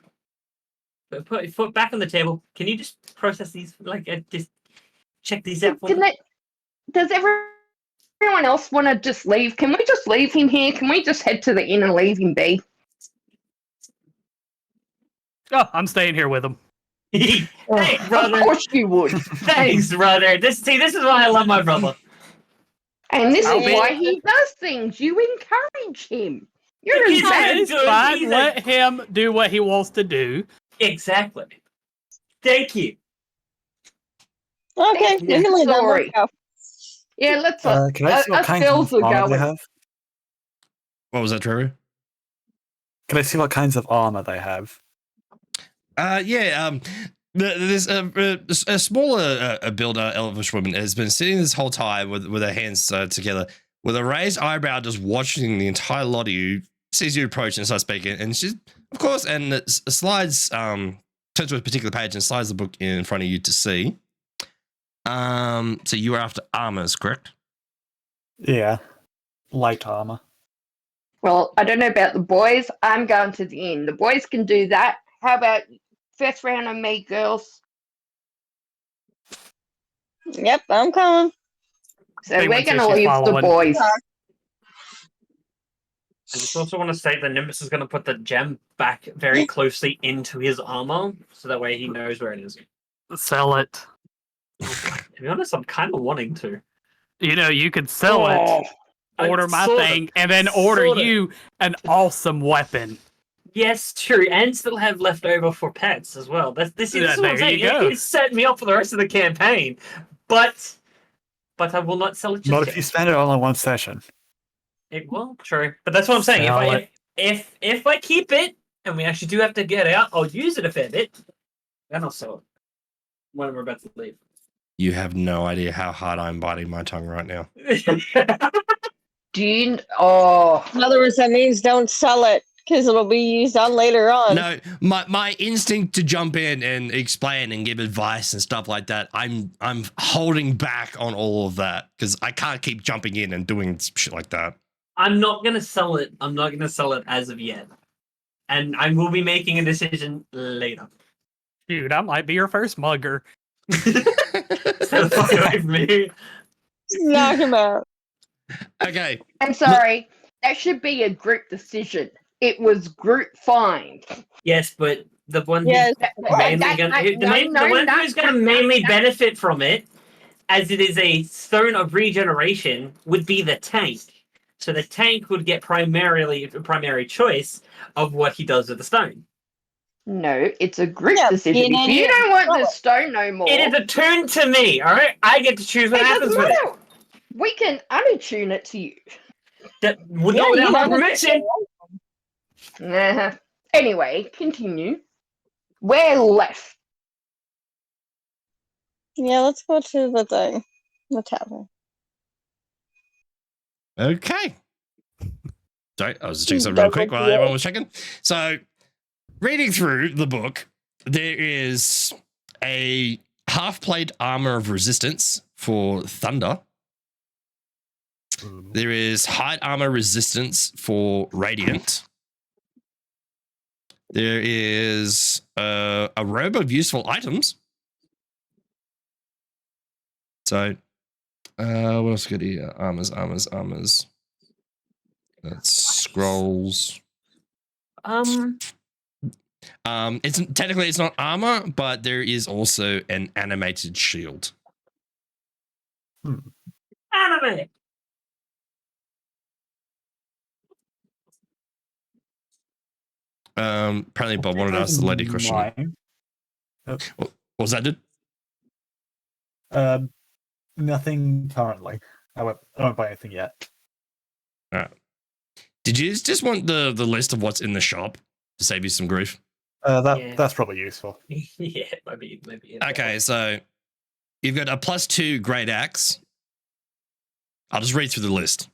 But put your foot back on the table. Can you just process these? Just check these out for me. does everyone else want to just leave? Can we just leave him here? Can we just head to the inn and leave him be? Oh, I'm staying here with him. Hey, brother. Of course you would. Thanks, brother. This is why I love my brother. And this I'll is be- why he does things. You encourage him. You're He's his man. a It's good- fine. he's a- Let him do what he wants to do. Exactly. Thank you. Okay, we can leave that Sorry. one go. Yeah, let's can I see what us kinds girls of are armor they going. have? What was that, Trevor? Can I see what kinds of armor they have? There's a smaller builder elvish woman has been sitting this whole time with her hands together, with a raised eyebrow, just watching the entire lot of you. Sees you approach and starts speaking, and she's, of course, and it slides turns to a particular page and slides the book in front of you to see. So you are after armors, correct? Yeah, light armor. Well, I don't know about the boys. I'm going to the inn. The boys can do that. How about first round on me, girls? Yep, I'm coming. So Anyone we're says going to she's leave the following. boys. I just also want to say that Nimbus is going to put the gem back very closely into his armor, so that way he knows where it is. Sell it. To be honest, I'm kind of wanting to. You know, you could sell it, order my Sorta. thing, and then order Sorta. you an awesome weapon. Yes, true, and still have leftover for pets as well. This is what There I'm saying. you go. It set me up for the rest of the campaign, but I will not sell it just Not yet. if you spend it all in one session. Well, true, but that's what I'm saying. Sell If I keep it and we actually do have to get out, I'll use it a fair bit. Then I'll sell it when we're about to leave. You have no idea how hard I'm biting my tongue right now. Do you? Oh, In other words, that means don't sell it because it'll be used on later on. No, my instinct to jump in and explain and give advice and stuff like that, I'm holding back on all of that because I can't keep jumping in and doing shit like that. I'm not gonna sell it. I'm not gonna sell it as of yet, and I will be making a decision later. Dude, I might be your first mugger. Stay the fuck away from me. Knock him out. Okay, I'm sorry. That should be a group decision. It was group find. Yes, but the one Yes. the one who's going to mainly benefit from it, as it is a stone of regeneration, would be the tank. So the tank would get primary choice of what he does with the stone. No, it's a group Yeah, decision. If you don't want the stone no more, It is a turn to me, all right? I get to choose what it happens doesn't with it. matter. We can unattune it to you. That would Yeah, not you without my have it. permission. Nah. Anyway, continue. We're left. Yeah, let's go to the thing. The tavern. okay. Sorry, I was just checking something real quick while everyone was checking. So, reading through the book, there is a half-plate armor of resistance for thunder. There is height armor resistance for radiant. There is a robe of useful items. So, what else good here? Armors. That's scrolls. It's not armor, but there is also an animated shield. Anime. Apparently Bob wanted to ask the lady a question. Mine. What was that, dude? Nothing currently. I won't buy anything yet. All right. Did you just want the list of what's in the shop to save you some grief? Yeah. That's probably useful. Yeah, maybe. Okay, so you've got a +2 great axe. I'll just read through the list.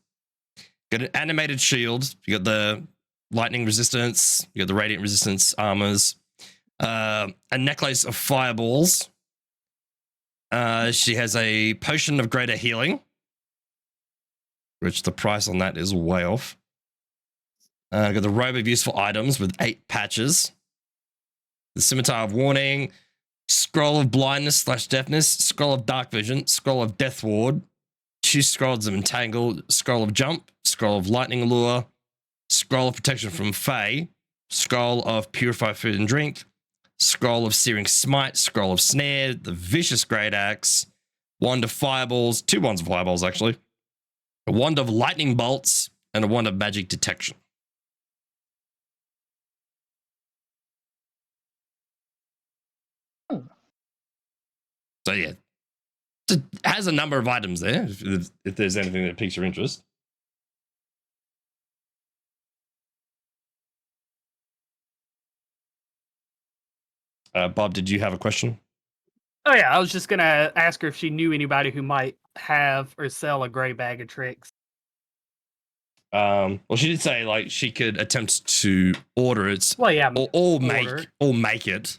You got an animated shield. You got the lightning resistance. You got the radiant resistance armors. A necklace of fireballs. She has a potion of greater healing, which the price on that is way off. Got the robe of useful items with 8 patches. The scimitar of warning, scroll of blindness / deafness, scroll of dark vision, scroll of death ward, 2 scrolls of entangle, scroll of jump, scroll of lightning lure, scroll of protection from Fae, scroll of purify food and drink, scroll of searing smite, scroll of snare, the vicious great axe, wand of fireballs, 2 wands of fireballs actually, a wand of lightning bolts, and a wand of magic detection. So yeah, it has a number of items there. If there's anything that piques your interest. Bob, did you have a question? Oh yeah, I was just gonna ask her if she knew anybody who might have or sell a gray bag of tricks. Well, she did say like she could attempt to order it. Well, yeah, or make it.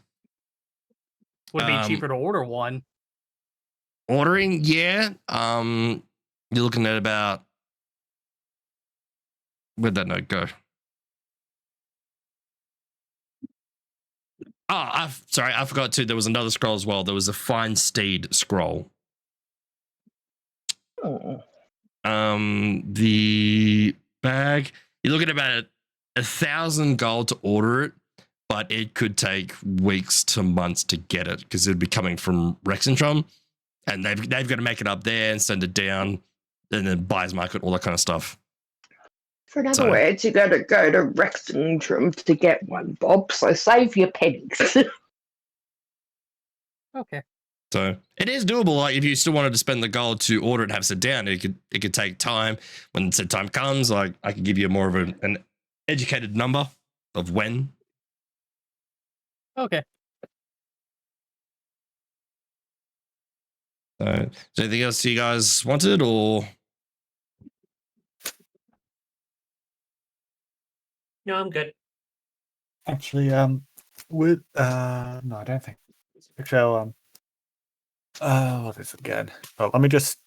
would be cheaper to order one. Ordering, yeah. You're looking at about, where'd that note go? Oh, sorry, I forgot too. There was another scroll as well. There was a fine steed scroll. Oh. The bag. You're looking at about 1,000 gold to order it, but it could take weeks to months to get it because it'd be coming from Rexentrum, and they've got to make it up there and send it down, and then buyer's market, all that kind of stuff. So in other So- words, you got to go to Rexentrum to get one, Bob. So save your pennies. Okay. So it is doable. Like if you still wanted to spend the gold to order it and have it sit down, it could take time. When said time comes, like I can give you more of an educated number of when. Okay. So is there anything else you guys wanted, or No, I'm good. Actually, with no, I don't think. Actually, what is it again? Well, let me just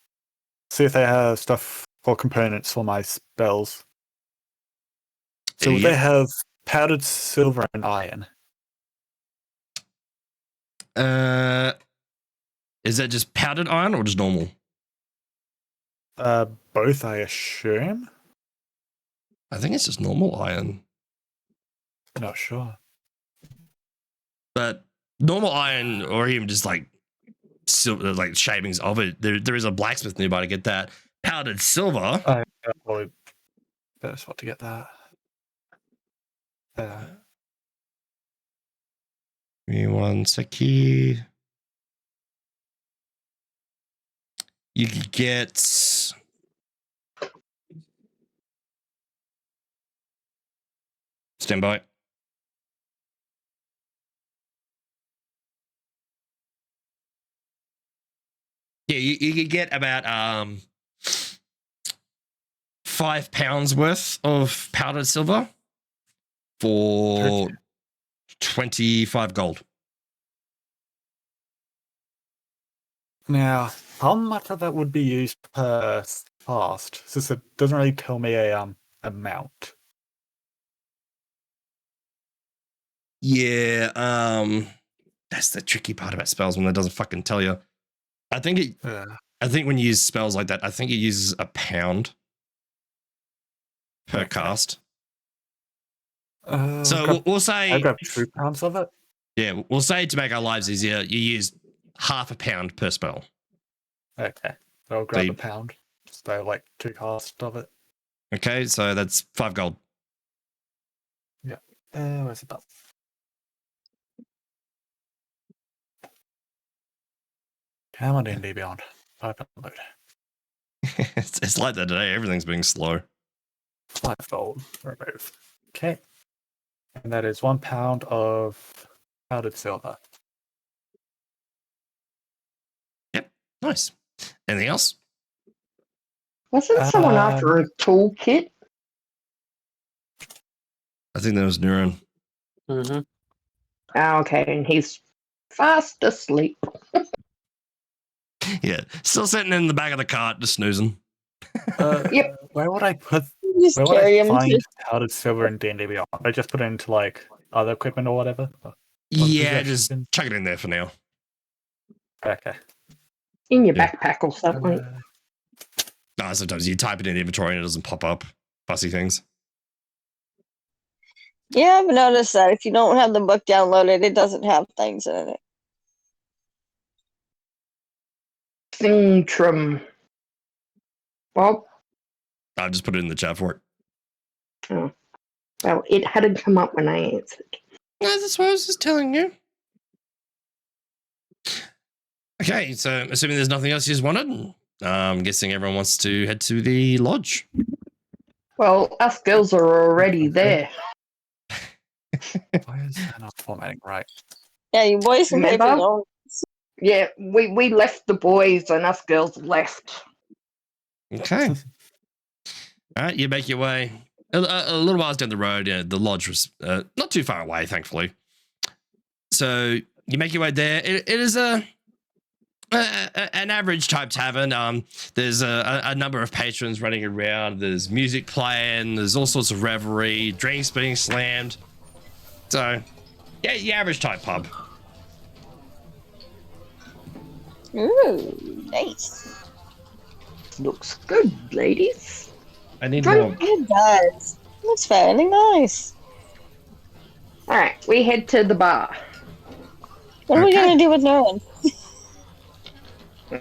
see if they have stuff or components for my spells. So Yeah. they have powdered silver and iron. is that just powdered iron or just normal? Both, I assume. I think it's just normal iron. Not sure. But normal iron, or even just like silver, like shavings of it, there is a blacksmith nearby to get that. Powdered silver. I probably better spot to get that. Give me one sec here. You could get. Stand by. Yeah, you could get about 5 pounds worth of powdered silver for 25 gold. Now, how much of that would be used per fast? Since it doesn't really tell me a amount. Yeah, that's the tricky part about spells when it doesn't fucking tell you. I think when you use spells like that, I think it uses a pound per Okay. cast. So we'll say, I got 2 pounds of it. yeah, we'll say to make our lives easier, you use half a pound per spell. Okay, so I'll grab you- a pound. So like 2 casts of it. Okay, so that's 5 gold. Where's the bell? Come on, D&D Beyond. 5 download. It's like that today. Everything's being slow. 5 gold. Remove. Okay. And that is 1 pound of powdered silver. Nice. Anything else? Wasn't someone after a toolkit? I think that was Neuron. Mm-hmm. Oh, okay, and he's fast asleep. Yeah, still sitting in the back of the cart, just snoozing. Yep. Where would I put? Just Where would carry I him find to. powdered silver in D&D Beyond? I just put it into like other equipment or whatever. Yeah, possession just bin? chuck it in there for now. Okay. In your Yeah. backpack or something. Sometimes you type it in inventory and it doesn't pop up. Fussy things. Yeah, I've noticed that if you don't have the book downloaded, it doesn't have things in it. Thingtrum. Bob? I just put it in the chat for it. Well, it hadn't come up when I answered. No, that's what I was just telling you. Okay, so assuming there's nothing else you just wanted, I'm guessing everyone wants to head to the lodge. Well, us girls are already there. Why is that not formatting right? Yeah, you boys can pay for Remember? your own. Yeah, we left the boys and us girls left. Okay. All right, you make your way. A little while down the road, the lodge was not too far away, thankfully. So you make your way there. It is an average type tavern. There's a number of patrons running around. There's music playing. There's all sorts of revelry, drinks being slammed. So, yeah, your average type pub. Ooh, nice. Looks good, ladies. I need Drink. It does. That's fairly nice. Alright, we head to the bar. What are we Okay. gonna do with Nolan? Well,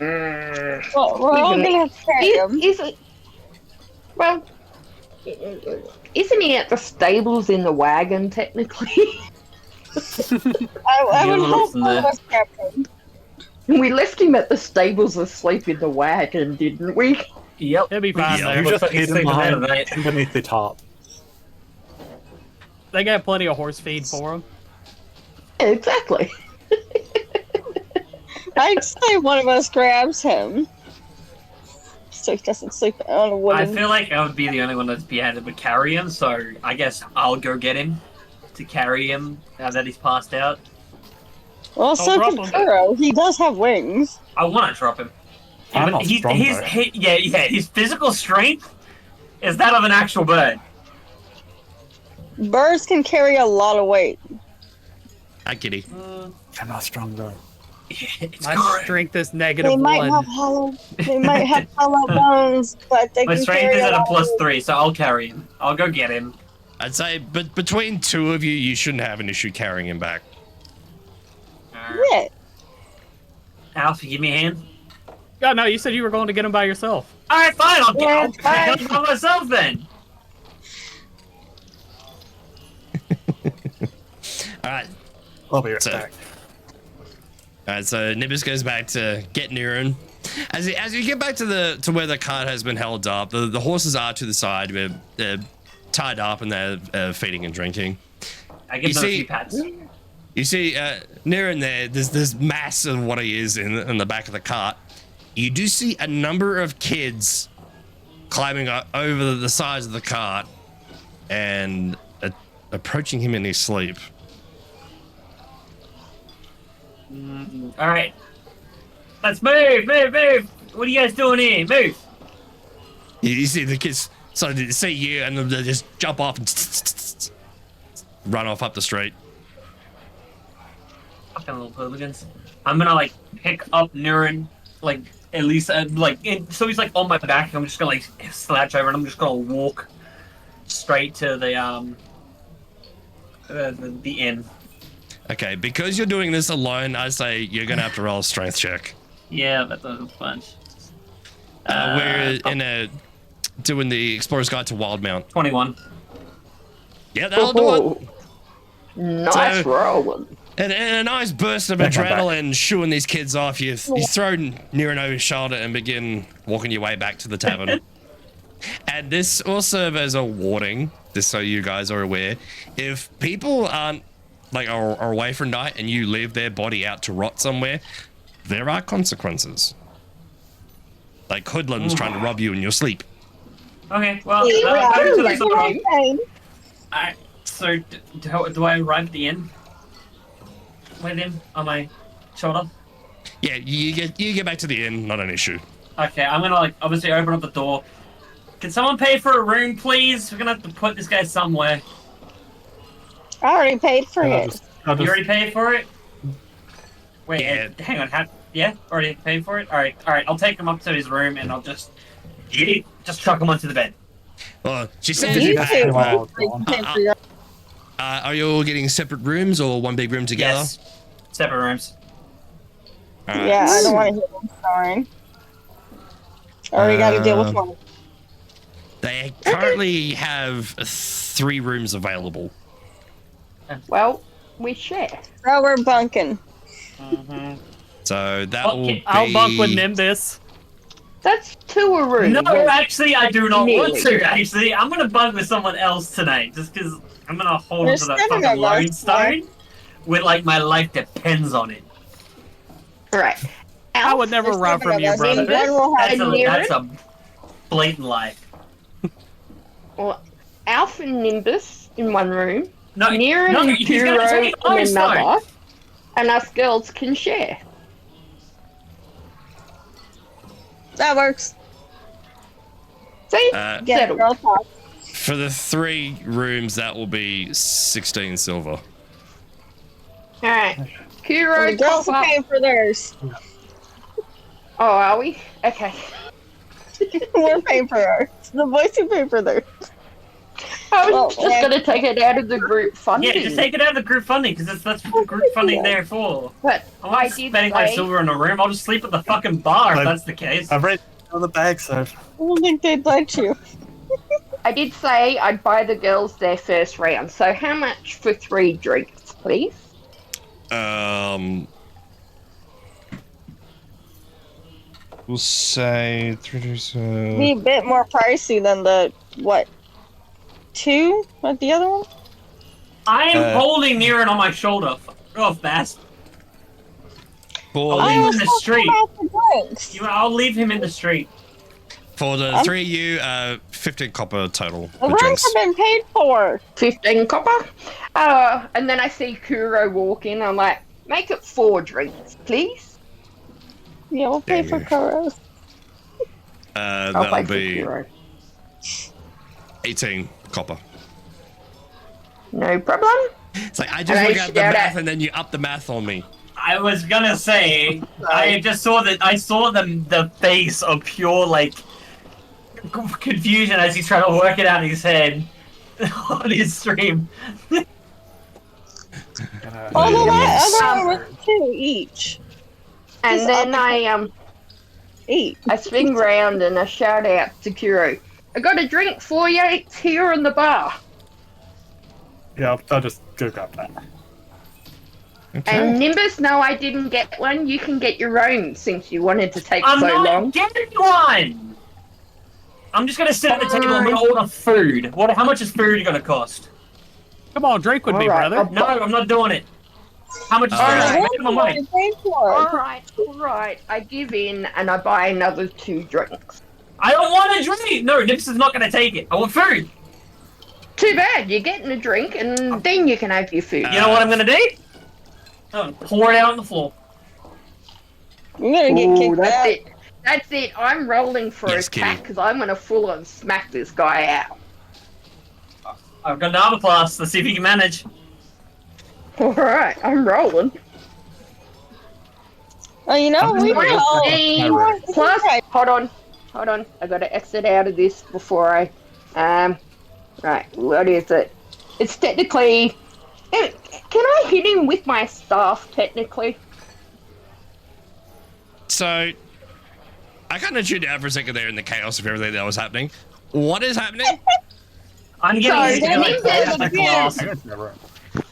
we're all Isn't gonna have to carry him. Well, isn't he at the stables in the wagon, technically? I You would look hope from one there. of us grab him. We left him at the stables asleep in the wagon, didn't we? Yep. He'll be fine Yeah, there. You Looks just like he's hid him sleeping there behind tonight. underneath the top. They got plenty of horse feed for him. Exactly. I'd say one of us grabs him. So he doesn't sleep on a I wooden. feel like I would be the only one that's behind would carry him, so I guess I'll go get him to carry him now that he's passed out. Well, so drop can him. Kuro. He does have wings. I want to drop him. I'm But not strong, though. his physical strength is that of an actual bird. Birds can carry a lot of weight. Hi, kitty. I'm not strong though. It's My correct. strength is They negative might one. have hollow. They might have hollow bones, but they My can strength carry is at a lot of weight. +3, so I'll carry him. I'll go get him. I'd say, but between two of you, you shouldn't have an issue carrying him back. Yeah. Alfie, give me a hand. Oh, no, you said you were going to get him by yourself. All right, fine. I'll Yeah, get him by myself then. All right. I'll be right So- back. All right, so Nimbus goes back to get Niran. As you get back to where the cart has been held up, the horses are to the side. They're tied up and they're feeding and drinking. I give You them a see- few pats. You see, Niran there. There's this mass of what he is in the back of the cart. You do see a number of kids climbing up over the sides of the cart and approaching him in his sleep. All right, let's move. What are you guys doing here? Move. You see the kids sort of see you and they just jump off and run off up the street. Fucking little hooligans. I'm gonna like pick up Niran, like at least so he's like on my back. And I'm just gonna like slouch over and I'm just gonna walk straight to the inn. Okay, because you're doing this alone, I say you're gonna have to roll a strength check. Yeah, that's a bunch. We're doing the Explorer's Guide to Wildemount. 21. Yeah, that'll do it. Oh, nice So- roll. And a nice burst of Take my back. adrenaline shooing these kids off. You throw Niran over his shoulder and begin walking your way back to the tavern. And this will serve as a warning, just so you guys are aware. If people aren't are away for a night and you leave their body out to rot somewhere, there are consequences. Like hoodlums trying to rob you in your sleep. Okay, well, Yeah, go to the it's store. fine. Alright, so do I arrive at the inn with him on my shoulder? Yeah, you get back to the inn, not an issue. Okay, I'm gonna like obviously open up the door. Can someone pay for a room, please? We're gonna have to put this guy somewhere. I already paid for I'll it. just, I'll You just, already paid for it? Wait, Yeah. hang on. Yeah, already paid for it. All right. I'll take him up to his room and I'll just chuck him onto the bed. Well, she says You you that's too. pay. wild. Pay for your- Are you all getting separate rooms or one big room together? Yes. Separate rooms. Alright. Yeah, I don't want to hear them snoring. I already got to deal with one. They currently have 3 rooms available. Well, we share. So we're bunking. Mm-hmm. So that will Okay, be... I'll bunk with Nimbus. That's 2 a room. No, Well, actually, I do not want Nearly. to. Actually, I'm gonna bunk with someone else tonight, just because I'm gonna hold There's onto that 7 fucking of us, lone stone, with like my life depends on it. right. I would never run from you, brother. Nimbus One will have and That's Niran. a blatant lie. Well, Alf and Nimbus in one room. No, Niran no, and he's gonna Kuro take my in stone. another. And us girls can share. That works. See? Uh, Get Settled. girl talk. for the 3 rooms, that will be 16 silver. Alright. Kuro, The girls pop are up. paying for theirs. Oh, are we? Okay. We're paying for ours. The boys who pay for theirs. I was Well, just yeah. going to take it out of the group funding. Yeah, just take it out of the group funding because that's what group funding there for. But I'm I not did spending my say- silver in a room. I'll just sleep at the fucking bar if that's the case. I've read on the bag, so I don't think they'd let you. I did say I'd buy the girls their first round. So how much for 3 drinks, please? We'll say 3 days. Be a bit more pricey than the what? 2? What the other one? I'm holding Niran on my shoulder. Fuck off, bastard. For I'll leave him the, in the street. Drinks. I'll leave him in the street. for the 3 of you, 15 copper total The for rooms drinks. have been paid for. 15 copper. And then I see Kuro walk in. I'm like, make it 4 drinks, please. Yeah, we'll pay for Kuros. I'll That'll pay for be Kuro. 18 copper. No problem. It's like, I And just I look at the shout math out- and then you up the math on me. I was gonna say, I just saw that. I saw the face of pure like confusion as he's trying to work it out in his head on his stream. Oh, no, that other one was 2 each. And Just then up I 8. swing round and I shout out to Kuro, I got a drink for you. It's here in the bar. yeah, I'll just go grab that. And Nimbus, no, I didn't get one. You can get your own since you wanted to take I'm so not long. getting one. I'm just gonna sit at the table. I'm gonna order food. How much is food gonna cost? Come on, drink with me, Alright, brother. No, I'm not doing it. How much is food? Alright. Make up my mind. All right. I give in and I buy another 2 drinks. I don't want a drink. No, Nips is not gonna take it. I want food. Too bad. You're getting a drink and then you can have your food. You know what I'm gonna do? I'm gonna pour it out on the floor. I'm gonna get kicked That's out. it. That's it. I'm rolling for Yes, attack Kitty. because I'm going to full on smack this guy out. I've got an armor class. Let's see if you can manage. All right. I'm rolling. Oh, you know, we will. 19 plus. Hold on. I got to exit out of this before I. Right. What is it? It's technically. Can I hit him with my staff? Technically. So, I kind of tuned out for a second there in the chaos of everything that was happening. What is happening? I'm Sorry, getting Nimbus- the glass. I got the room.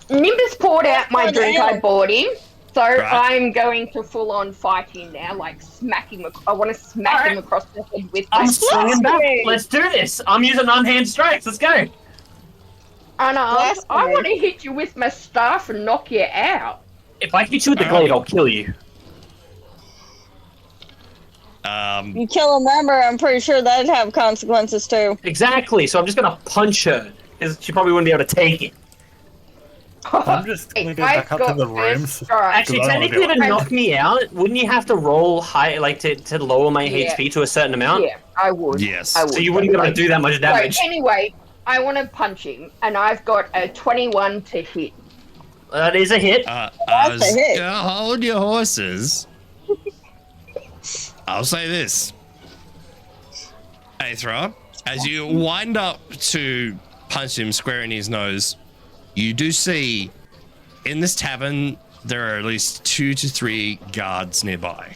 Nimbus poured out my drink I bought him. So Right. I'm going to full on fight him now, like smack him. I want to smack him across the head with my I'm swinging back. Blasphemy. Let's do this. I'm using unhand strikes. Let's go. And I Blasphemy. want to hit you with my staff and knock you out. If I hit you with the blade, I'll kill you. You kill a member, I'm pretty sure that'd have consequences too. Exactly. So I'm just gonna punch her because she probably wouldn't be able to take it. I'm just gonna go back up to the rooms. Strike. Actually, I don't wanna technically, do to it. knock me out, wouldn't you have to roll high, like to lower my Yeah. HP to a certain amount? Yeah, I would. Yes. I would. So you wouldn't be able to do that much So damage. anyway, I want to punch him, and I've got a 21 to hit. That is a hit. That's a hit. Hold your horses. I'll say this. Aethra, as you wind up to punch him square in his nose, you do see in this tavern there are at least 2 to 3 guards nearby.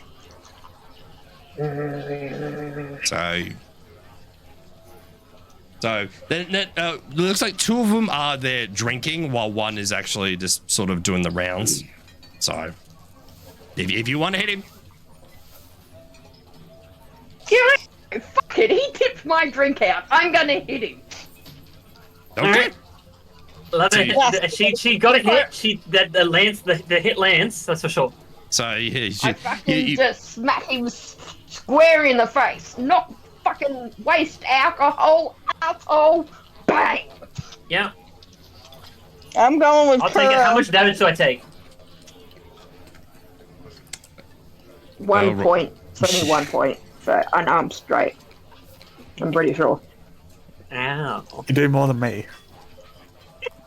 So then it looks like 2 of them are there drinking while 1 is actually just sort of doing the rounds. So if you want to hit him, Yeah, fuck it. He tipped my drink out. I'm gonna hit him. okay. She got a hit. The hit lands. That's for sure. So I fucking just smack him square in the face. Not fucking waste alcohol, asshole. Bang. Yeah. I'm going with I'll take it. How Kuro. much damage do I take? 1 Well, point. It's only 1 point. So unarmed straight. I'm pretty sure. Ow. You do more than me.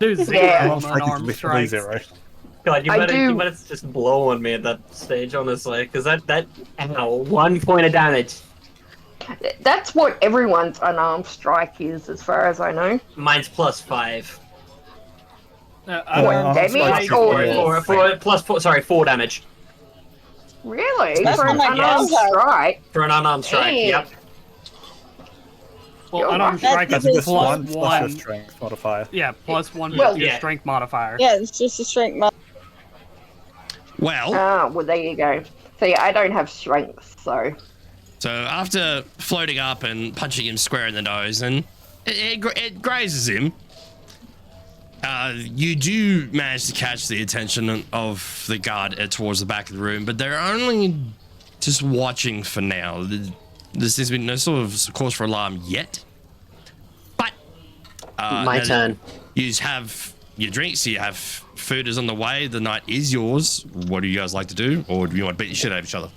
Do Yeah. zero Most on likely unarmed literally strikes. 0. God, you I better do- just blow on me at that stage, honestly, because that 1 point of damage. That's what everyone's unarmed strike is, as far as I know. Mine's +5. What, damage or- Sorry, 4 damage Really? That's For an what my unarmed guess is. strike? for an unarmed strike. Damn. Yep. Well, You're unarmed right. strike That's is just plus one plus one. your strength modifier. Yeah, +1 Well, with your yeah. strength modifier. Yeah, it's just a strength mod. Well, Well, there you go. See, I don't have strength, so. so after floating up and punching him square in the nose, and it grazes him, you do manage to catch the attention of the guard towards the back of the room, but they're only just watching for now. There seems to be no sort of cause for alarm yet. But My now that turn. You have your drinks, you have food is on the way, the night is yours. What do you guys like to do? Or do you want to beat the shit out of each other?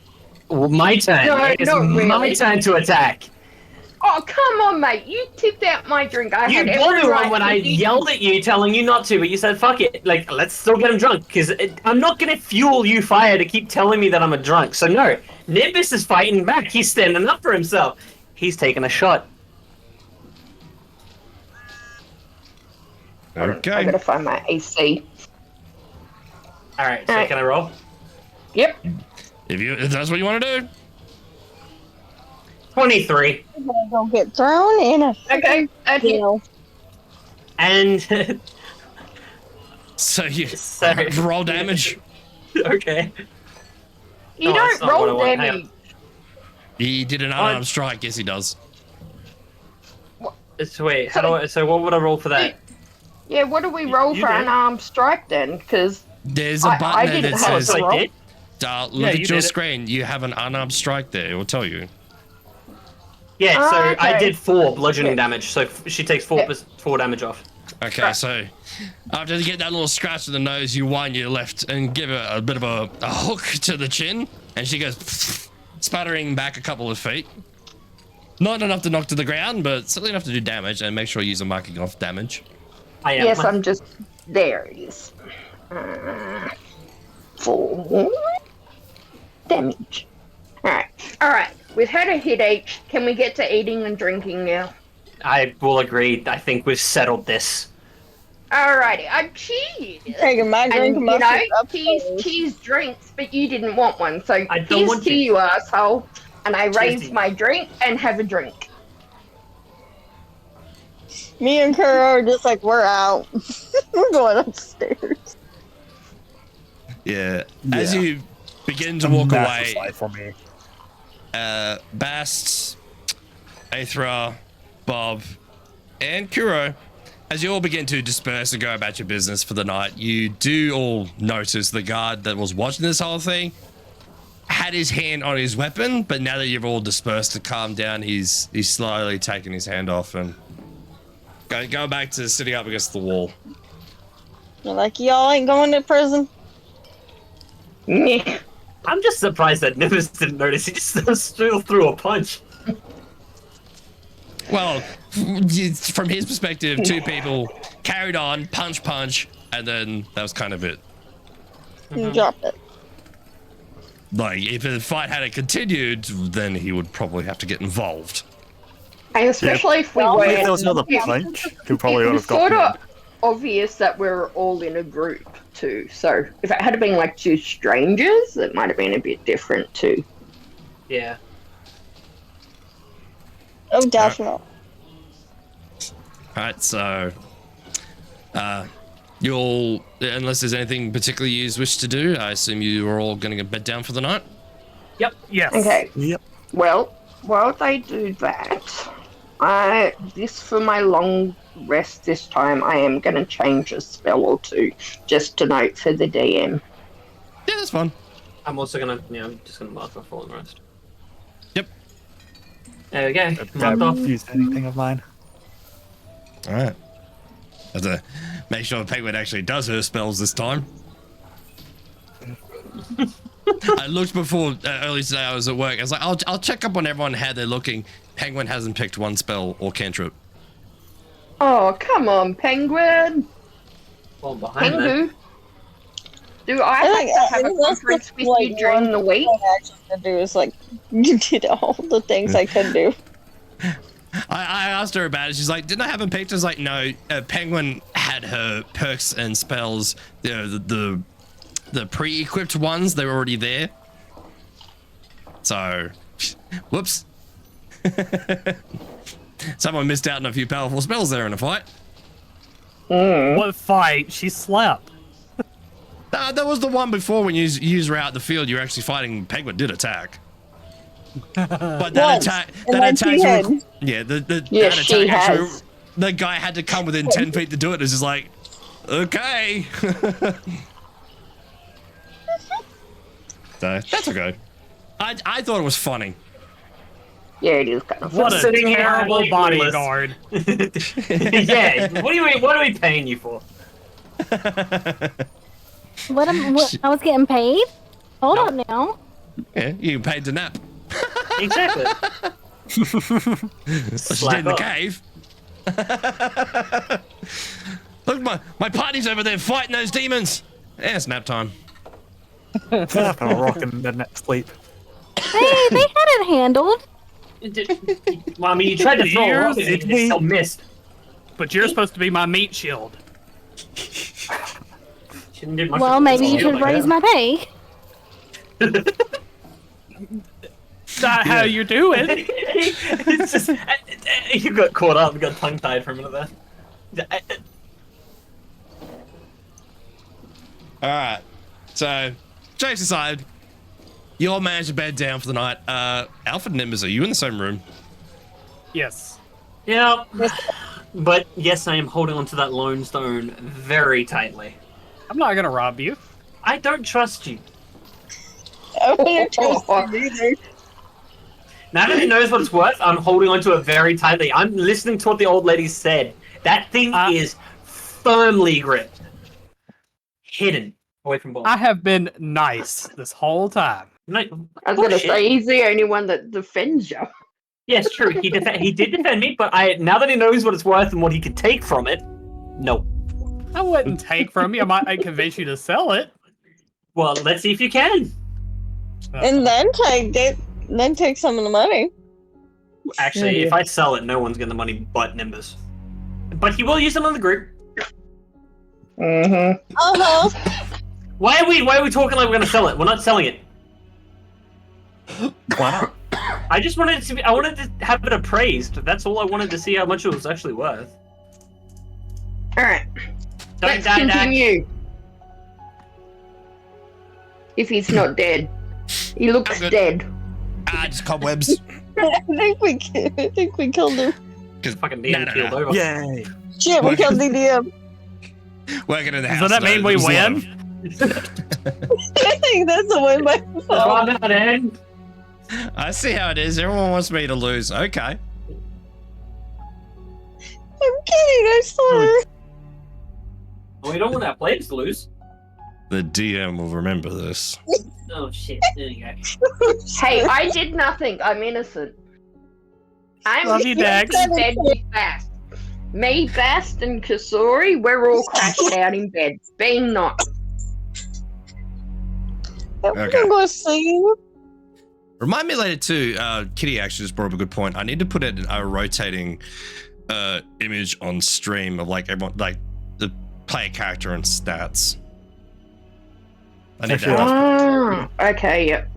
Well, my turn. No, It's not really. my turn to attack. Oh, come on, mate. You tipped out my drink. I You had got every it right wrong when to I be- yelled at you, telling you not to, but you said fuck it. Like, let's still get him drunk, because I'm not gonna fuel you fire to keep telling me that I'm a drunk. So no, Nimbus is fighting back. He's standing up for himself. He's taking a shot. I Okay. gotta find my AC. All right, so Alright. can I roll? Yep. If that's what you want to do. 23. Don't get thrown in a Okay. you Okay. know. And So you Sorry. roll damage. okay. You No, that's don't not what I roll want. Hang on. damage. He did an unarmed strike. Yes, he does. So wait, how do I? So what would I roll for that? Yeah, what do we roll you for did. an armed strike then? Because There's a I button there didn't that have a says, So I did. look Yeah, you at your did it. screen. You have an unarmed strike there. It will tell you. Yeah, so Oh, I okay. did 4 bludgeoning Yeah. damage, so she takes 4 Yeah. 4 damage off. Okay, Right. so after you get that little scratch to the nose, you wind your left and give her a bit of a hook to the chin, and she goes sputtering back a couple of feet. Not enough to knock to the ground, but certainly enough to do damage, and make sure you use a marking off damage. I am. yes, I'm just there. It is 4 damage. All right. We've had a headache. Can we get to eating and drinking now? I will agree. I think we've settled this. Alrighty. Cheers. Taking my And drink you and know, my cheese drinks, but you didn't want one, so I don't here's want to to. you, asshole. And I Cheers to raise you. my drink and have a drink. Me and Kuro are just like, we're out. We're going upstairs. Yeah. As Yeah. you begin to A walk massive away, fight for me. Bast, Aethra, Bob, and Kuro, as you all begin to disperse and go about your business for the night, you do all notice the guard that was watching this whole thing had his hand on his weapon, but now that you've all dispersed to calm down, he's slowly taking his hand off and going back to sitting up against the wall. You're like, y'all ain't going to prison. Meh. I'm just surprised that Nimbus didn't notice. He just still threw a punch. Well, from his perspective, two people carried on, punch, and then that was kind of it. You dropped it. Like, if the fight had continued, then he would probably have to get involved. And especially if we Well, weren't. If there was another it- punch, he probably it would was have sort gotten of obvious that we're all in a group too. So if it had been like two strangers, it might have been a bit different too. Yeah. Oh, definitely. Alright, so you'll, unless there's anything particularly you wish to do, I assume you are all going to get bed down for the night. Yep. Yes. Okay. Yep. Well, while they do that, for my long rest this time, I am going to change a spell or two, just to note for the DM. Yeah, that's fun. I'm also gonna. Yeah, I'm just gonna mark my full and rest. Yep. There we go. Have Marked off. used anything of mine. Alright. Have to make sure Penguin actually does her spells this time. I looked before, early today I was at work. I was like, I'll check up on everyone how they're looking. Penguin hasn't picked one spell or cantrip. Oh, come on, Penguin! Fall behind there. Pengu! Do I have to have a conference with you during the week? What I actually could do is like you did all the things I could do. I asked her about it. She's like, didn't I have a picture? I was like, no, Penguin had her perks and spells, you know, the pre-equipped ones, they're already there. So, whoops. Someone missed out on a few powerful spells there in a fight. What fight? She slept. That was the one before when you were out in the field, you were actually fighting. Penguin did attack. But that attack, yeah, that attack actually, the guy had to come within 10 feet to do it. It's just like, okay. So that's okay. I thought it was funny. Yeah, it is kind of What a Sitting here terrible happily bodyguard. Yeah, what are we paying you for? What I was getting paid? Hold up now. Yeah, you paid to nap. Exactly. She did in the cave. Look, my party's over there fighting those demons. Yeah, it's nap time. Up and rocking the next sleep. Hey, they had it handled. Well, I mean, you tried to throw Years, it, and it still missed. But you're supposed to be my meat shield. Shouldn't do much Well, of a maybe you deal should like raise that. my pay. Not how you do it. It's just, you got caught up, you got tongue-tied for a minute there. All right. So, jokes aside, you all managed to bed down for the night. Alfred and Nimbus, are you in the same room? Yes. Yeah, but yes, I am holding onto that lone stone very tightly. I'm not gonna rob you. I don't trust you. I wouldn't trust him either. Now that he knows what it's worth, I'm holding onto it very tightly. I'm listening to what the old lady said. That thing is firmly gripped. Hidden away from balls. I have been nice this whole time. No, I was going to bullshit. say, he's the only one that defends you. Yes, true. He did defend me, but now that he knows what it's worth and what he could take from it, no. I wouldn't take from you. I might convince you to sell it. Well, let's see if you can. And then take some of the money. Actually, if I sell it, no one's getting the money but Nimbus. But he will use it on the group. Mm-hmm. Uh-huh. Why are we talking like we're gonna sell it? We're not selling it. Why not? I just wanted I wanted to have it appraised. That's all I wanted to see how much it was actually worth. Alright, Don't let's die, Dak. continue. If he's not dead. He looks I'm good. dead. Just cobwebs. I think we killed him. Fucking DM keeled over. Yay! Shit, we killed the DM. Working in the house. Does that mean we there's a lot win? I think that's a win by default. That's not end. I see how it is. Everyone wants me to lose. Okay. I'm kidding, I swear. Well, we don't want our players to lose. The DM will remember this. Oh shit! There you go. Hey, I did nothing. I'm innocent. I'm Love you, Dax. in bed with Bast. Me, Bast, and Kasori, we're all crashed out in bed. Being not. Okay. I'm gonna see you. Remind me later too. Kitty actually just brought up a good point. I need to put it in a rotating image on stream of like everyone, like the player character and stats. I need Actually, that. Okay, yep.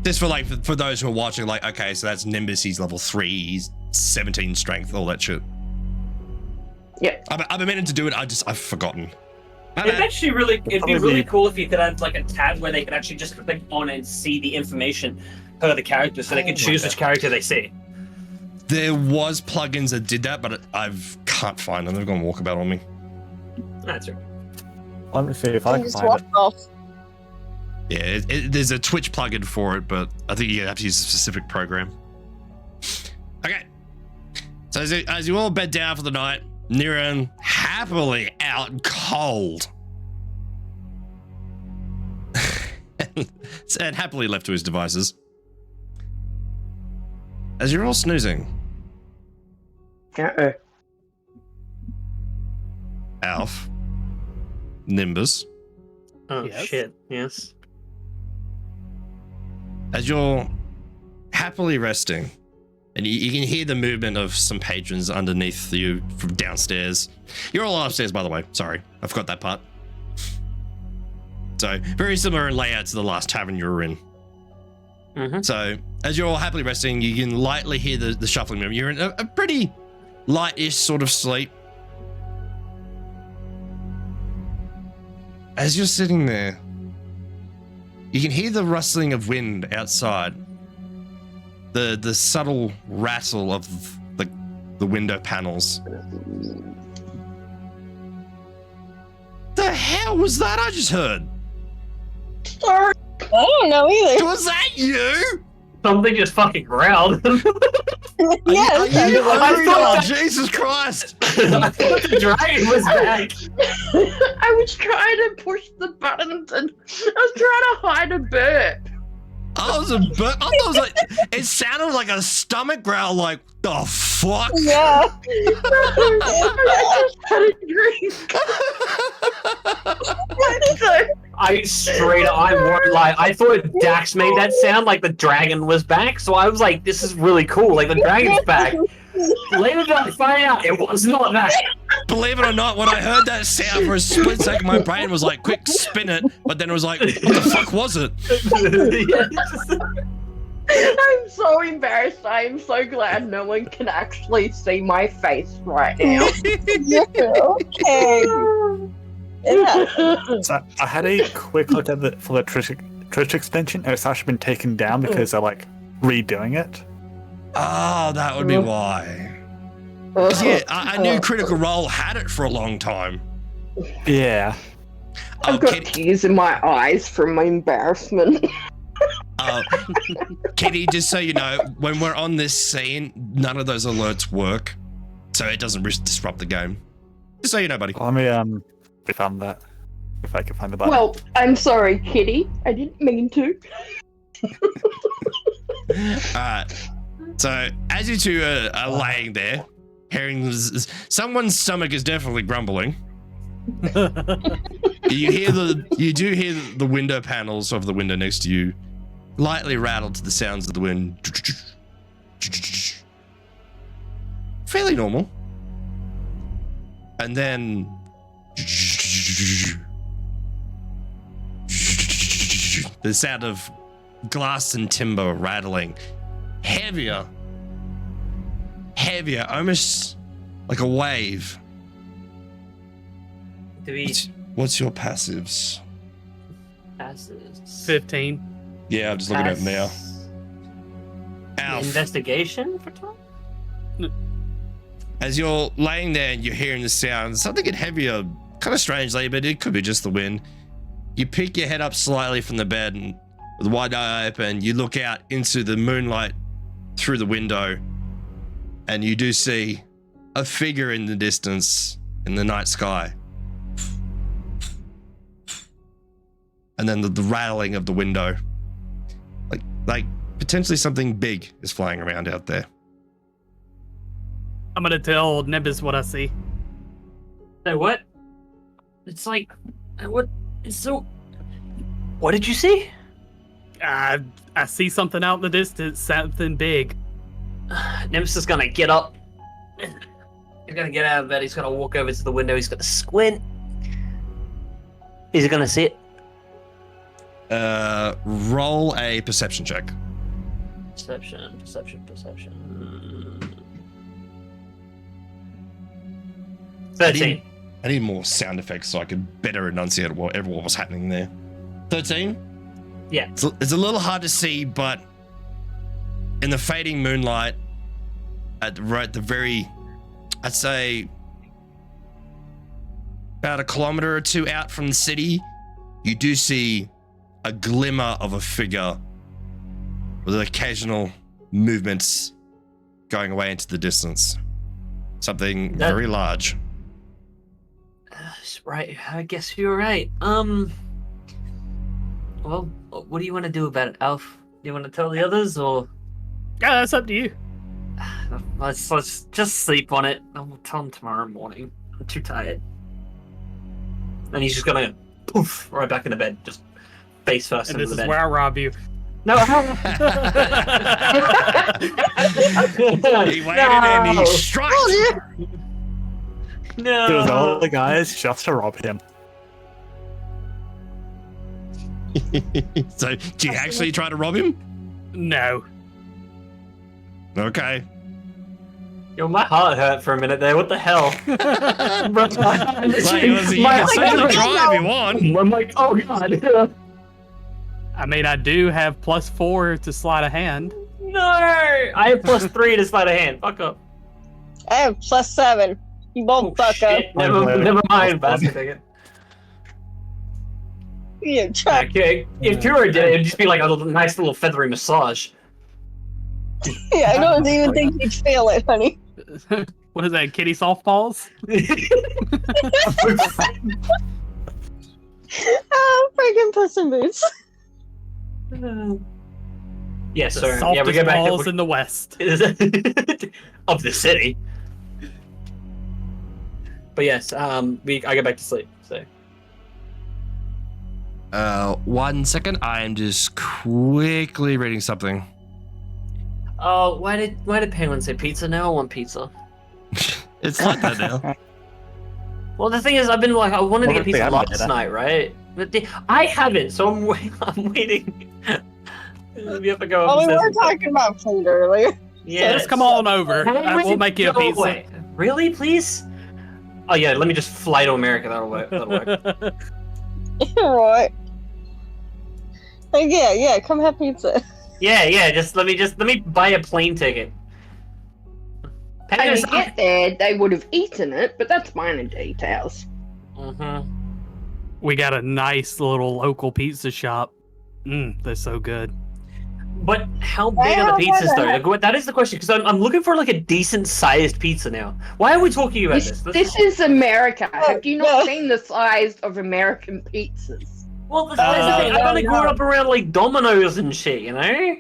Just for like for those who are watching, like, okay, so that's Nimbus. He's level 3. He's 17 strength. All that shit. Yep. I've been meaning to do it. I've forgotten. My It'd bad. actually it'd be Probably really be- cool if you could have like a tab where they could actually just click on and see the information per the character, so they could choose which character they see. There was plugins that did that, but can't find them. They've gone walkabout on me. That's right. Let me see if I I can just find walked it. off. Yeah, there's a Twitch plugin for it, but I think you have to use a specific program. Okay. So as you all bed down for the night, Niran happily out cold. And happily left to his devices. As you're all snoozing, Uh-oh. Alf, Nimbus, Oh Yes. shit! Yes. As you're happily resting, and you can hear the movement of some patrons underneath you from downstairs. You're all upstairs, by the way. Sorry, I forgot that part. So very similar in layout to the last tavern you were in. Mm-hmm. So as you're all happily resting, you can lightly hear the shuffling movement. You're in a pretty light-ish sort of sleep. As you're sitting there, you can hear the rustling of wind outside. The subtle rattle of the window panels. The hell was that I just heard? Sorry. I don't know either. Was that you? Something just fucking growled. Yes. Are that you was- hungry? thought Oh, that- Jesus Christ. I thought the dragon was back. I was trying to push the buttons and I was trying to hide a burp. I thought it was like, it sounded like a stomach growl, like, the fuck? Yeah. I just had a drink. So, I won't lie. I thought Dax made that sound like the dragon was back, so I was like, this is really cool. Like, the dragon's back. Later did I find out it was not that. Believe it or not, when I heard that sound for a split second, my brain was like, quick, spin it. But then it was like, what the fuck was it? I'm so embarrassed. I am so glad no one can actually see my face right now. Okay. Yeah. So I had a quick look at the for the Trish extension, and it's actually been taken down because they're like redoing it. Oh, that would be why. 'Cause, yeah, I knew Critical Role had it for a long time. Yeah. Oh, I've got tears in my eyes from my embarrassment. Kitty, just so you know, when we're on this scene, none of those alerts work, so it doesn't disrupt the game. Just so you know, buddy. Let me find that. If I can find the button. Well, I'm sorry, Kitty. I didn't mean to. Alright. So, as you two are laying there, hearing someone's stomach is definitely grumbling. You do hear the window panels of the window next to you lightly rattle to the sounds of the wind. Fairly normal. And then the sound of glass and timber rattling. Heavier, almost like a wave. Do we What's your passives? passes? 15. Yeah, I'm just looking at it now. Pass- Alf, Investigation for Tom? as you're laying there and you're hearing the sound, something get heavier, kind of strangely, but it could be just the wind. You pick your head up slightly from the bed and with one eye open, you look out into the moonlight through the window, and you do see a figure in the distance in the night sky. And then the rattling of the window. Like potentially something big is flying around out there. I'm gonna tell Nimbus what I see. So what? It's like, what? It's so. What did you see? I see something out in the distance, something big. Nemesis is gonna get up. He's gonna get out of bed. He's gonna walk over to the window. He's gonna squint. Is he gonna see it? Roll a perception check. Perception. 13. I need more sound effects so I could better enunciate what was happening there. 13? Yeah. It's a little hard to see, but in the fading moonlight, at the very, I'd say, about a kilometer or two out from the city, you do see a glimmer of a figure with occasional movements going away into the distance. Something That- very large. Right. I guess you're right. Well, what do you want to do about it, Alf? Do you want to tell the others, or Yeah, that's up to you. let's just sleep on it, and we'll tell them tomorrow morning. I'm too tired. And he's just gonna poof, right back in the bed, just face first And into this the is bed. where I rob you. No. He waited and he struck. No. It was all the guys just to rob him. So, do you actually try to rob him? No. Okay. Yo, my heart hurt for a minute there. What the hell? Like, you can certainly try if you want. I'm like, oh god. I mean, I do have +4 to sleight of hand. No, I have +3 to sleight of hand. Fuck up. I have +7. You both fuck Shit. up. Never mind, basket ticket. You try. Okay, if Kira did it, it'd just be like a nice little feathery massage. Yeah, I don't even think you'd feel it, honey. What is that, kitty softballs? Oh, freaking Puss in Boots. Yes, The sir. Yeah, softest we get back balls in the West. of the city. But yes, I get back to sleep. So 1 second. I am just quickly reading something. oh, why did Penguin say pizza? Now I want pizza. It's like that now. Well, the thing is, I've been like, I wanted to What get if they pizza haven't last yet? night, right? But I haven't, so I'm waiting. We have to go. Oh, we upstairs were and- talking about food earlier. Yeah, Just come on over. We'll make you a Go pizza. away. Really, please? Oh yeah, let me just fly to America. That'll work. Right. Like, yeah, come have pizza. Yeah. Just let me buy a plane ticket. When you get there, they would have eaten it, but that's minor details. Mm-hmm. We got a nice little local pizza shop. They're so good. But how big are the pizzas though? Like, that is the question, because I'm looking for like a decent sized pizza now. Why are we talking about this? This is America. Have you not no. seen the size of American pizzas? Well, that's the thing. I only grew no. up around like Domino's and shit, you know?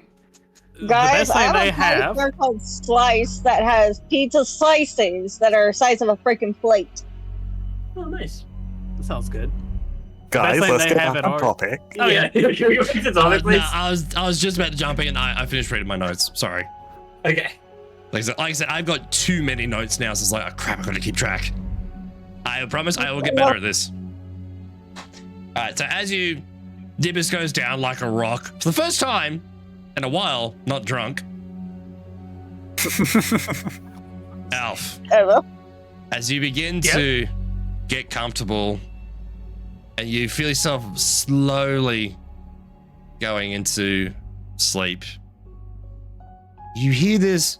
Guys, the best I thing have they a place have. there called Slice that has pizza slices that are the size of a freaking plate. Oh, nice. That sounds good. Guys, thing let's they get have back at on ours. topic. Oh yeah, your pizza's on it, No, please. I was just about to jump in and I finished reading my notes. Sorry. Okay. Like I said, I've got too many notes now, so it's like, oh crap, I've got to keep track. I promise I will get better at this. Alright, so as Dibus goes down like a rock, for the first time in a while, not drunk. Alf, Ever. as you begin to get comfortable and you feel yourself slowly going into sleep, you hear this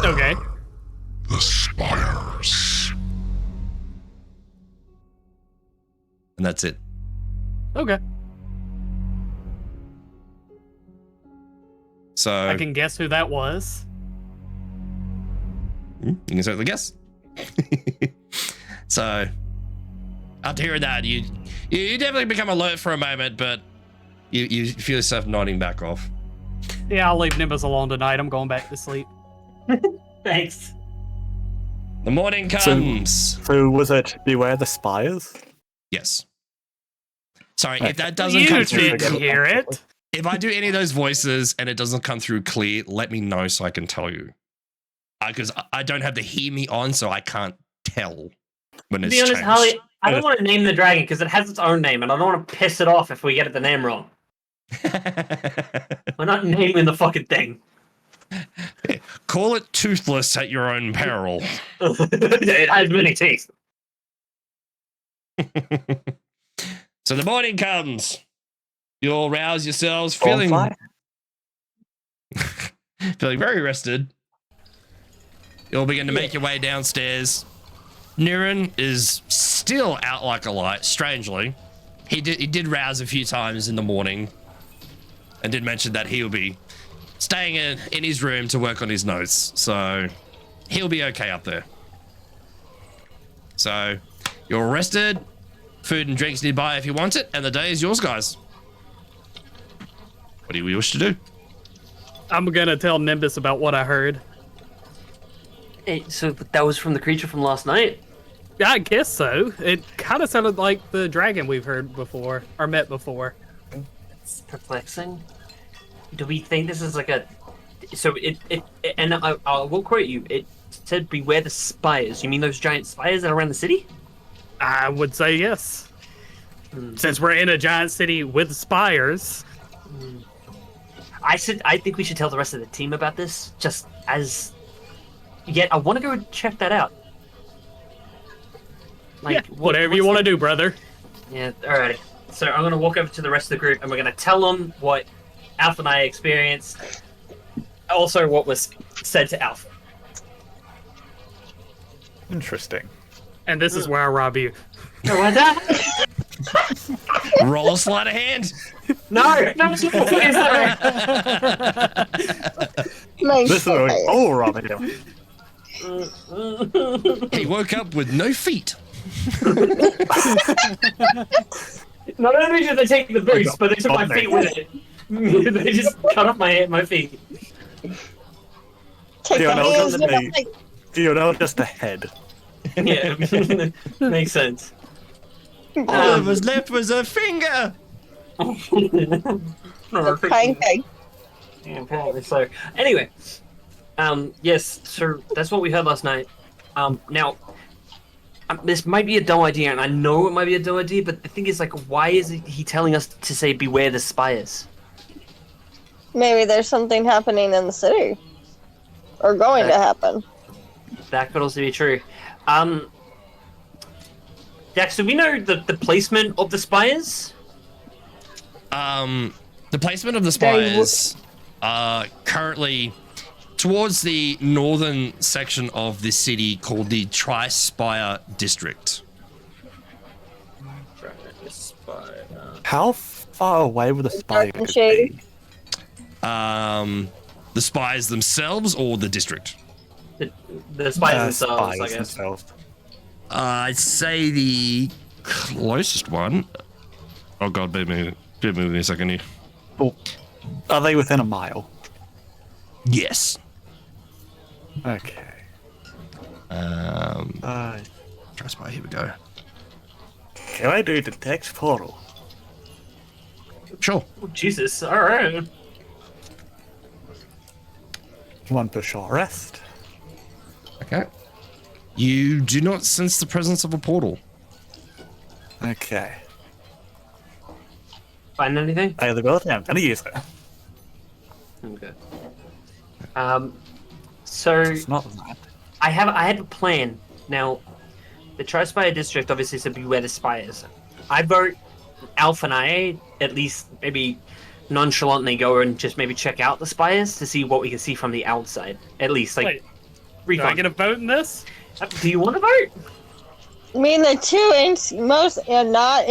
Okay. The spires. and that's it. Okay. So I can guess who that was. you can certainly guess. So after hearing that, you definitely become alert for a moment, but you feel yourself nodding back off. Yeah, I'll leave Nimbus alone tonight. I'm going back to sleep. Thanks. The morning comes. So was it Beware the Spires? Yes. Sorry, if that You doesn't come through, didn't hear it. if I do any of those voices and it doesn't come through clear, let me know so I can tell you. Because I don't have the hear me on, so I can't tell when To it's be honest, changed. Harley, I don't want to name the dragon because it has its own name, and I don't want to piss it off if we get the name wrong. We're not naming the fucking thing. Call it toothless at your own peril. It has many teeth. So the morning comes. You'll rouse yourselves feeling Bonfire? feeling very rested. You'll begin to make your way downstairs. Niren is still out like a light, strangely. He did rouse a few times in the morning and did mention that he'll be staying in his room to work on his notes. So he'll be okay up there. So you're rested, food and drinks nearby if you want it, and the day is yours, guys. What do you wish to do? I'm gonna tell Nimbus about what I heard. So that was from the creature from last night? Yeah, I guess so. It kind of sounded like the dragon we've heard before, or met before. It's perplexing. Do we think this is like a... So and I will quote you, it said beware the spires. You mean those giant spires that are around the city? I would say yes. Since we're in a giant city with spires. I think we should tell the rest of the team about this, just as... Yet, I want to go check that out. Like, Whatever you want to do, brother. Yeah, alrighty. So I'm going to walk over to the rest of the group, and we're going to tell them what Alf and I experienced. Also, what was said to Alf. Interesting. And this is where I rob you. No, what's that? Roll a sleight of hand. No, please, Nice. This is all Robin doing. He woke up with no feet. Not only did they take the boost, but they took my feet with it. They just cut off my feet. Take You the know, hands just and me. like, Just a head. Yeah, makes sense. All that was left was a finger. the pancake. Yeah, apparently so. Anyway, yes, so that's what we heard last night. Now, this might be a dumb idea, and I know it might be a dumb idea, but the thing is, like, why is he telling us to say beware the spires? Maybe there's something happening in the city. Or going to happen. That could also be true. Dax, do we know the placement of the spires? The placement of the spires are currently towards the northern section of the city called the Tri-Spire District. How far away would the spires Shade. be? The spires themselves or the district? The spires themselves, Spires I guess. themselves. I'd say the closest one. Oh god, bear with me a second here. Oh, are they within a mile? Yes. Okay. Tri-Spire, here we go. Can I do detect portal? Sure. Oh, Jesus, alright. One per short rest. Okay. You do not sense the presence of a portal. Okay. Find anything? I have the ability. I'm gonna use it. Okay. So It's not that. I had a plan. Now, the Tri-Spire District obviously said beware the spires. I vote Alf and I at least maybe nonchalantly go and just maybe check out the spires to see what we can see from the outside. At least, like, Wait, do I recon. get a vote in this? Do you want to vote? I mean, the two most not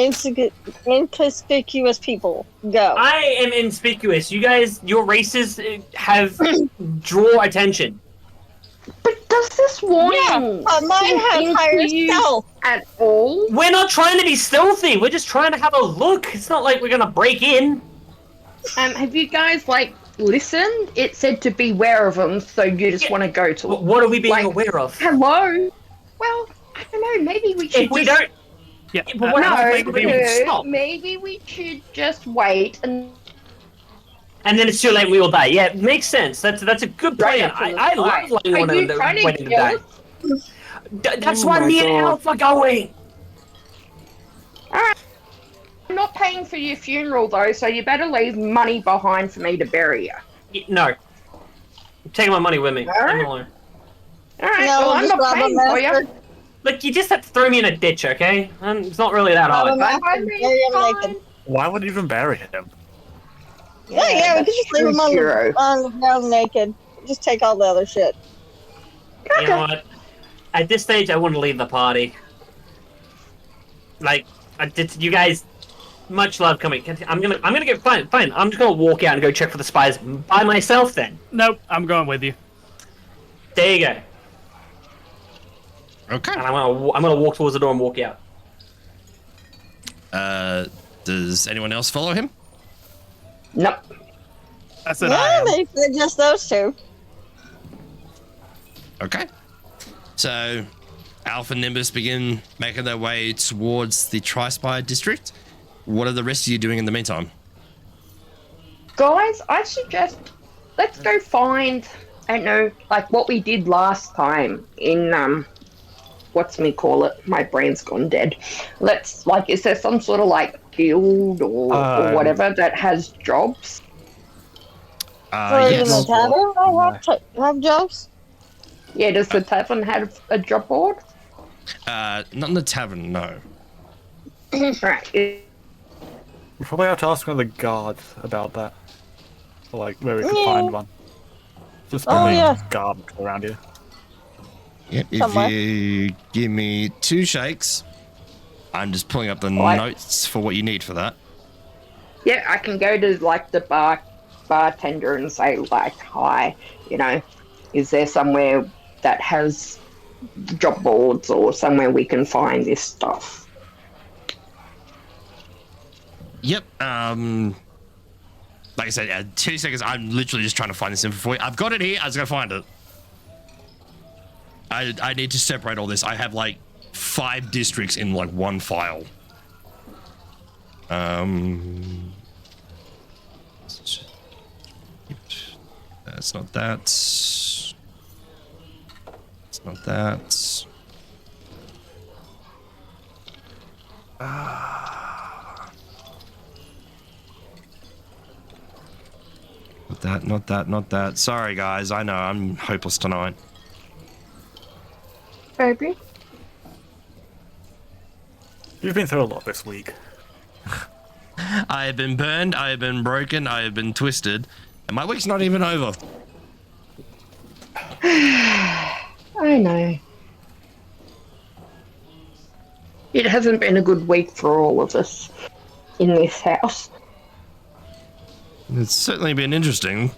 inconspicuous people go. I am inconspicuous. You guys, your races have draw attention. But does this warning But mine has sink higher into you stealth. at all? We're not trying to be stealthy. We're just trying to have a look. It's not like we're gonna break in. Have you guys listened? It said to beware of them, so you just want to go to it. What are we being Like, aware of? Hello. Well, I don't know. Maybe we should. If we just... don't, Yeah. but what else No, we will stop. maybe we should just wait and And then it's too late. We will die. Yeah, it makes sense. That's a good plan. Right, I love letting Are one of you them trying to waiting to kill die. us? That's Oh why my me and God. Alf are going. I'm not paying for your funeral though, so you better leave money behind for me to bury you. No, I'm taking my money with me. Alright. I'm alone. All right. No, well, I'm just not rob a paying for you. master. Look, you just have to throw me in a ditch, okay? And it's not really that Rob a hard. master, I mean, bury him fine. naked. Why would you even bury him? Yeah, we could just leave him on Hero. the ground naked. Just take all the other shit. You know what? At this stage, I want to leave the party. Like, you guys, much love coming. I'm gonna get fine. I'm just gonna walk out and go check for the spies by myself. Then Nope, I'm going with you. there you go. Okay. And I'm gonna walk towards the door and walk out. Does anyone else follow him? Nope. I said I Yeah, am. they're just those two. Okay. So, Alpha and Nimbus begin making their way towards the Tri-Spire district. What are the rest of you doing in the meantime? Guys, I suggest let's go find, I don't know, like what we did last time in what's-me-call-it? My brain's gone dead. Let's, like, is there some sort of, like, guild or whatever that has jobs? In the tavern, I have jobs. Yeah, does the tavern have a job board? Not in the tavern, no. Right. We probably have to ask one of the guards about that. Or, like, where we can find one. Just garbage around here. Yep, Somewhere. if you give me 2 shakes, I'm just pulling up the notes for what you need for that. Yeah, I can go to, like, the bartender and say, like, hi, you know, is there somewhere that has job boards or somewhere we can find this stuff? Yep. Like I said, 2 seconds. I'm literally just trying to find this info for you. I've got it here. I was gonna find it. I need to separate all this. I have like 5 districts in like one file. That's not that. It's not that. Not that. Sorry, guys. I know I'm hopeless tonight. Baby? You've been through a lot this week. I have been burned. I have been broken. I have been twisted, and my week's not even over. I know. It hasn't been a good week for all of us in this house. It's certainly been interesting.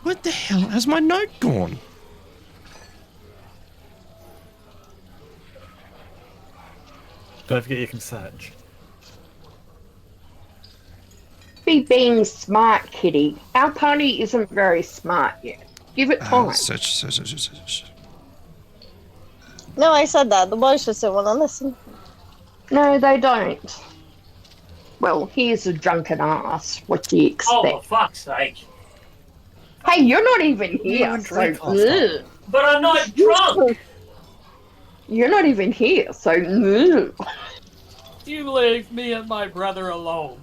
What the hell? Has my note gone? Don't forget you can search. Be being smart, Kitty. Our party isn't very smart yet. Give it time. Search. No, I said that. The boys just didn't want to listen. No, they don't. Well, he's a drunken ass. What do you expect? Oh, for fuck's sake. Hey, you're not even here, didn't so drink last time. ugh. But I'm not drunk! You're not even here, so ugh. You leave me and my brother alone.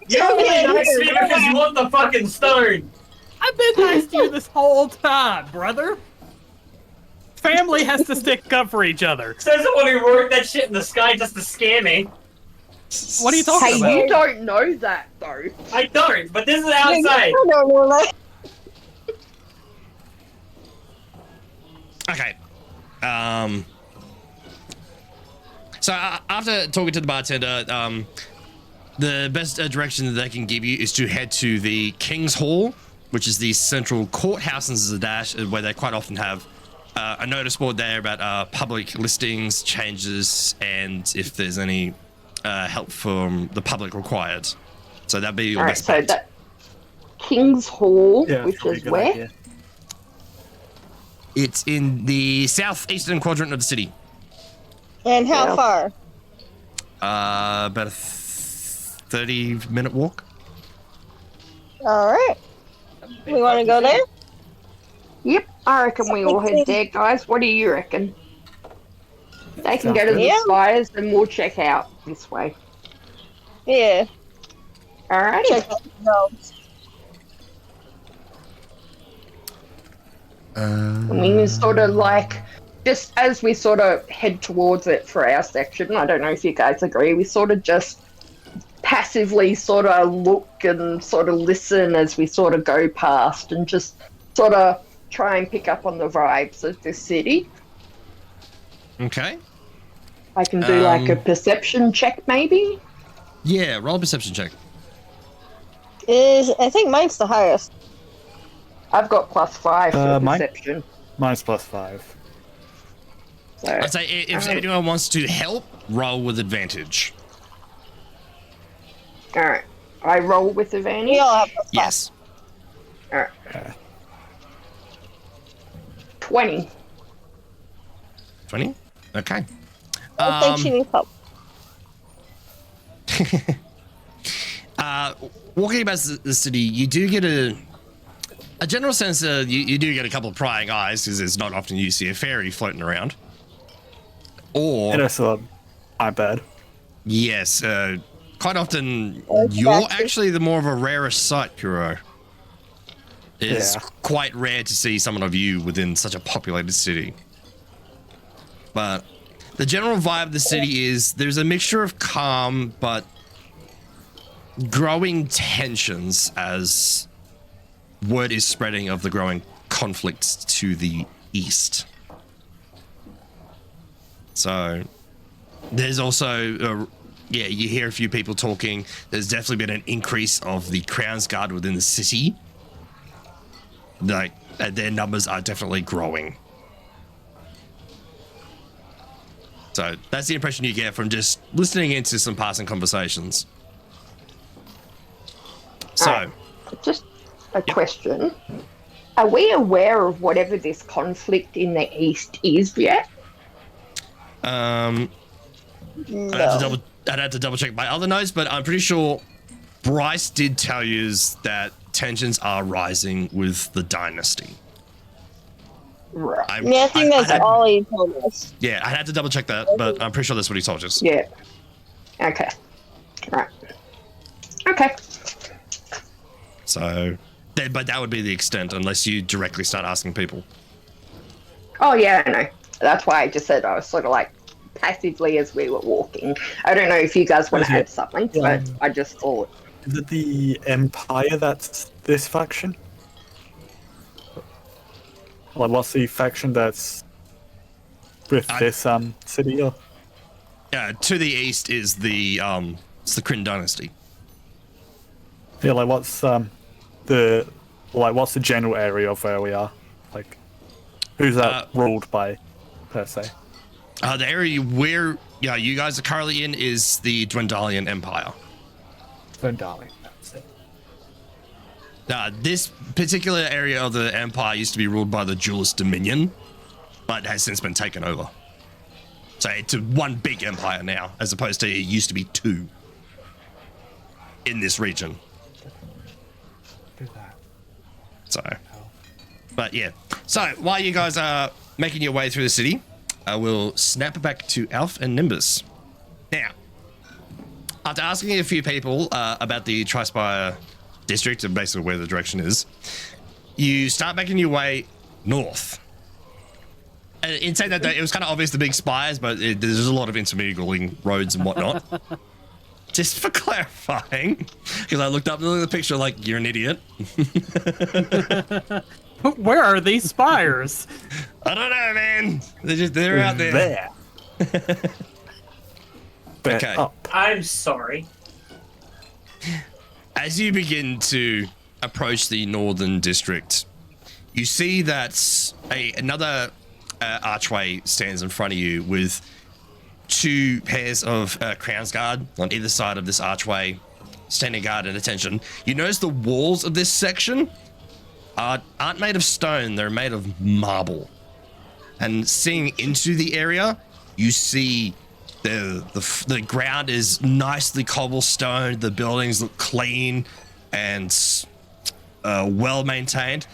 You're only nice to me because you want the fucking stone! I've been nice to you this whole time, brother. Family has to stick up for each other. Says the one who wrote that shit in the sky just to scare me. What are you talking Hey, about? you don't know that, though. I don't, but this is outside. I don't know that. Okay. So after talking to the bartender, the best direction that they can give you is to head to the King's Hall, which is the central courthouse in Zadash, where they quite often have a notice board there about public listings, changes, and if there's any help from the public required. So that'd be your Alright, best so bet. that King's Hall, Yeah, which probably a is good where? idea. It's in the southeastern quadrant of the city. And how Yeah. far? About a 30-minute walk. Alright. We want to go there? Yep, I reckon we all head there, guys. What do you reckon? They can go to the Yeah. spires and we'll check out this way. Yeah. Alrighty. Check out the jobs. And we can sort of like, just as we sort of head towards it for our section, I don't know if you guys agree, we sort of just passively sort of look and sort of listen as we sort of go past and just sort of try and pick up on the vibes of the city. Okay. I can do like a perception check maybe. Yeah, roll a perception check. I think mine's the highest. I've got +5 for mine? perception. Mine's +5. So, I'd say if anyone wants to help, roll with advantage. All right. I roll with advantage. We all have plus 5. Yes. All right. Okay. 20. 20? Okay. I think she needs help. Walking about the city, you do get a general sense that you do get a couple of prying eyes because it's not often you see a fairy floating around. Or And also, my bad. yes, quite often Or you're taxi. actually the more of a rarer sight, Kuro. It's Yeah. quite rare to see someone of you within such a populated city. But the general vibe of the city is there's a mixture of calm but growing tensions as word is spreading of the growing conflicts to the east. So there's also you hear a few people talking. There's definitely been an increase of the Crown's Guard within the city. Like their numbers are definitely growing. So that's the impression you get from just listening into some passing conversations. So, Alright. Just a question. Are we aware of whatever this conflict in the east is yet? I'd No. have to double check my other notes, but I'm pretty sure Bryce did tell you that tensions are rising with the dynasty. Right. Yeah, I think that's all he told us. Yeah, I had to double check that, but I'm pretty sure that's what he told us. Yeah. Okay. Right. Okay. So, but that would be the extent unless you directly start asking people. Oh, yeah, I know. That's why I just said I was sort of like passively as we were walking. I don't know if you guys want to Okay. add something, but I just thought. Is it the Empire that's this faction? Like, what's the faction that's with this city? Or? To the east is it's the Kryn dynasty. Yeah, like what's what's the general area of where we are? Like, who's that ruled by, per se? The area where you guys are currently in is the Dwendalian Empire. Dwendalian, that's it. This particular area of the empire used to be ruled by the Duelist Dominion, but has since been taken over. So it's one big empire now, as opposed to it used to be two in this region. Do that. So, but yeah. So while you guys are making your way through the city, I will snap back to Alf and Nimbus. Now, after asking a few people about the Trispire district and basically where the direction is, you start making your way north. In saying that, it was kind of obvious the big spires, but there's a lot of intermingling roads and whatnot. Just for clarifying, because I looked up the picture like, you're an idiot. Where are these spires? I don't know, man. They're out there. Okay. Up. I'm sorry. As you begin to approach the northern district, you see that another archway stands in front of you with two pairs of Crown's Guard on either side of this archway, standing guard at attention. You notice the walls of this section aren't made of stone, they're made of marble. And seeing into the area, you see the ground is nicely cobblestone, the buildings look clean and well maintained.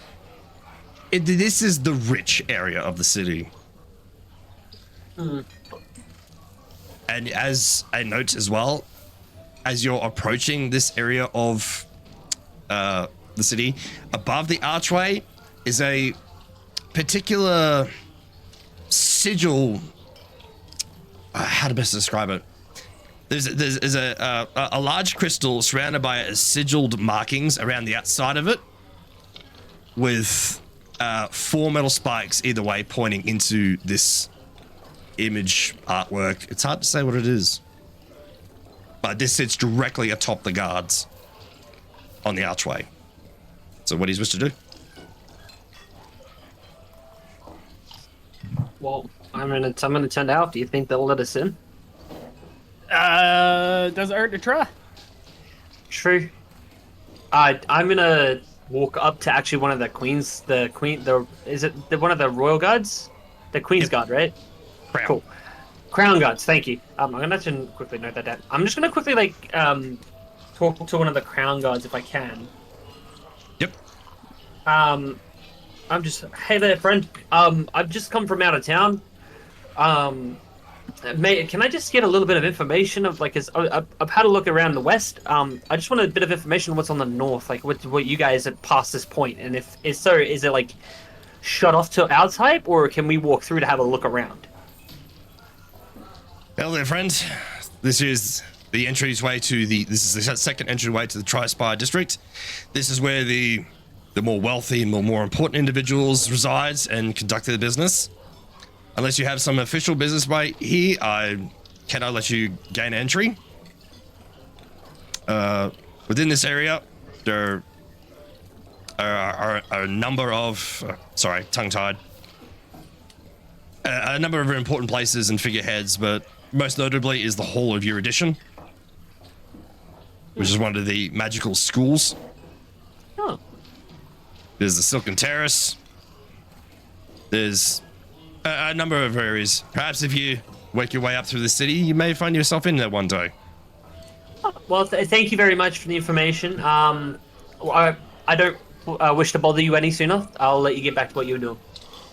This is the rich area of the city. And as a note as well, as you're approaching this area of the city, above the archway is a particular sigil. How to best describe it? There's a large crystal surrounded by sigilled markings around the outside of it, with 4 metal spikes either way pointing into this image artwork. It's hard to say what it is, but this sits directly atop the guards on the archway. So what do you wish to do? Well, I'm gonna turn out. Do you think they'll let us in? Does it hurt to try? True. I'm gonna walk up to actually one of the queens. Is it one of the royal guards? The Queen's Guard, right? Crown. Cool. Crown Guards. Thank you. I'm gonna quickly note that down. I'm just gonna quickly talk to one of the Crown Guards if I can. Yep. Hey there, friend. I've just come from out of town. Can I just get a little bit of information of I've had a look around the west. I just want a bit of information on what's on the north, like what you guys are past this point, and if so, is it like shut off to our type, or can we walk through to have a look around? Hello there, friend. This is the entryway to this is the second entryway to the Tri-Spire district. This is where the more wealthy and more important individuals resides and conduct their business. Unless you have some official business right here, I cannot let you gain entry. Within this area, there are a number of tongue-tied. A number of important places and figureheads, but most notably is the Hall of Erudition, which is one of the magical schools. Oh. There's the Silken Terrace. There's a number of areas. Perhaps if you work your way up through the city, you may find yourself in there one day. Well, thank you very much for the information. I don't wish to bother you any sooner. I'll let you get back to what you're doing.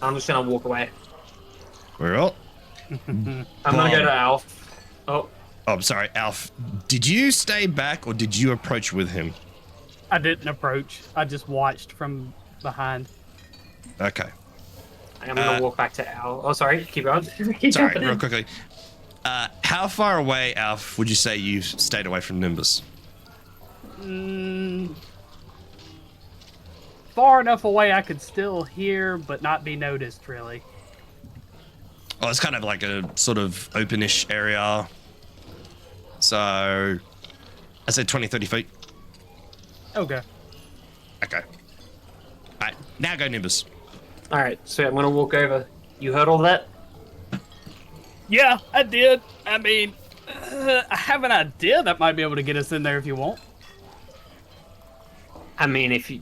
I'm just gonna walk away. Well, I'm gonna go to Alf. Oh, I'm sorry, Alf. Did you stay back or did you approach with him? I didn't approach. I just watched from behind. Okay. I'm gonna walk back to Al. Oh, sorry. Keep going. Sorry, real quickly. How far away, Alf, would you say you stayed away from Nimbus? Far enough away I could still hear, but not be noticed, really. Oh, it's kind of like a sort of openish area. So, I said 20, 30 feet. Okay. Okay. All right, now go Nimbus. All right, so I'm gonna walk over. You heard all that? Yeah, I did. I mean, I have an idea that might be able to get us in there if you want. I mean, if you,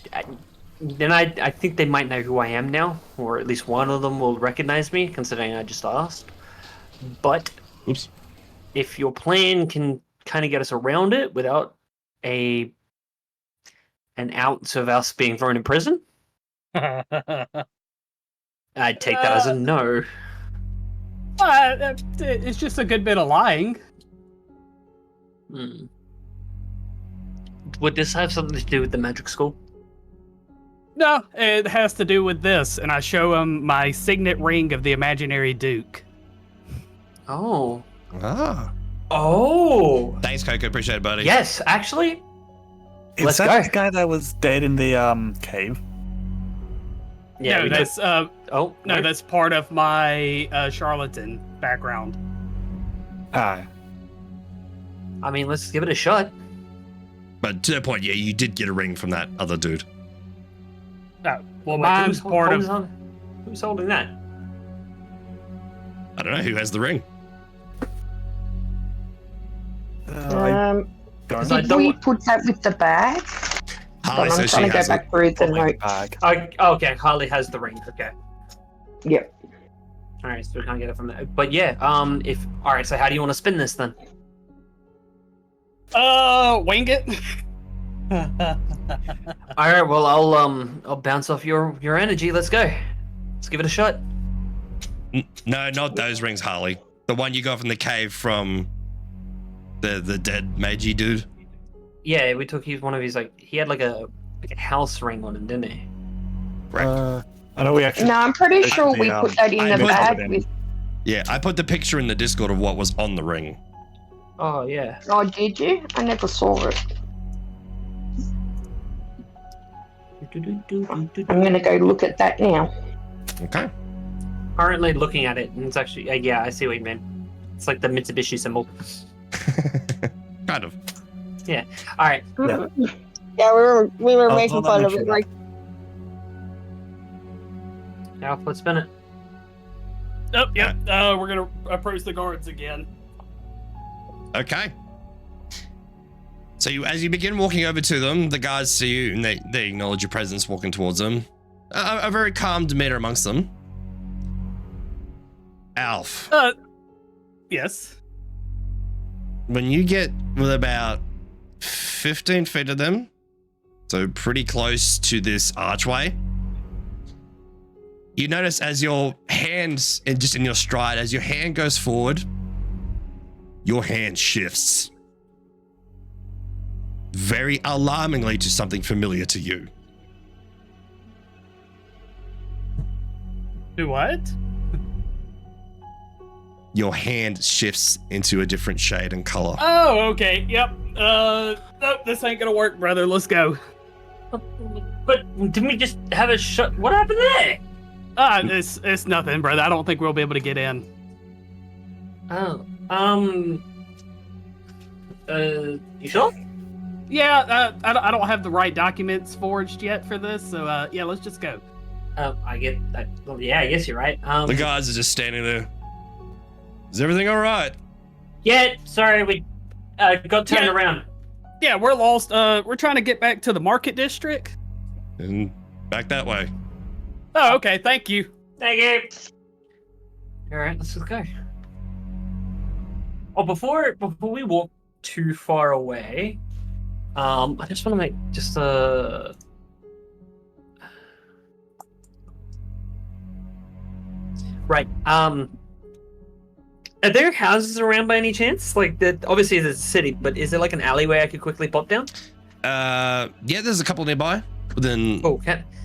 then I think they might know who I am now, or at least one of them will recognize me, considering I just asked. But oops, if your plan can kind of get us around it without an ounce of us being thrown in prison, I'd take that as a no. It's just a good bit of lying. Would this have something to do with the magic school? No, it has to do with this, and I show him my signet ring of the imaginary Duke. Oh. Ah. Oh. Thanks, Coco. Appreciate it, buddy. Yes, actually. Is that the guy that was dead in the cave? Yeah, no, that's no, that's part of my charlatan background. Ah. I mean, let's give it a shot. But to that point, yeah, you did get a ring from that other dude. Well, mine's part of. Who's holding that? I don't know who has the ring. Did we put that with the bag? Harley I'm says she trying to go has back it. through the note. Okay, Harley has the ring. Okay. Yep. All right, so we can't get it from there. But yeah, all right, so how do you want to spin this then? Wing it. All right, well, I'll bounce off your energy. Let's go. Let's give it a shot. No, not those rings, Harley. The one you got from the cave from the dead magey dude. Yeah, we took one of his he had like a house ring on him, didn't he? Right. I know we actually. No, I'm pretty sure we put that in the bag with. Yeah, I put the picture in the Discord of what was on the ring. Oh yeah. Oh, did you? I never saw it. I'm gonna go look at that now. Okay. Currently looking at it, and it's actually yeah, I see what you mean. It's like the Mitsubishi symbol. Kind of. Yeah. All right. Yeah, we were making fun of it. Like, Now let's spin it. Oh, yep. We're gonna approach the guards again. Okay. So as you begin walking over to them, the guards see you and they acknowledge your presence walking towards them. A very calm demeanor amongst them. Alf. Yes. When you get with about 15 feet of them, so pretty close to this archway, you notice as your hands, and just in your stride, as your hand goes forward, your hand shifts. Very alarmingly to something familiar to you. Do what? Your hand shifts into a different shade and color. Oh, okay. Yep. Nope, this ain't gonna work, brother. Let's go. But didn't we just have a shot? What happened there? It's nothing, brother. I don't think we'll be able to get in. Oh, you sure? Yeah, I don't have the right documents forged yet for this, so yeah, let's just go. I get that. Well, yeah, I guess you're right. The guards are just standing there. Is everything all right? Yeah, sorry, we got turned around. Yeah, we're lost. We're trying to get back to the market district. And back that way. Oh, okay. Thank you. Thank you. All right, let's just go. Oh, before we walk too far away, I just want to make just a. Right. Are there houses around by any chance? Like, that obviously there's a city, but is there like an alleyway I could quickly pop down? Yeah, there's a couple nearby within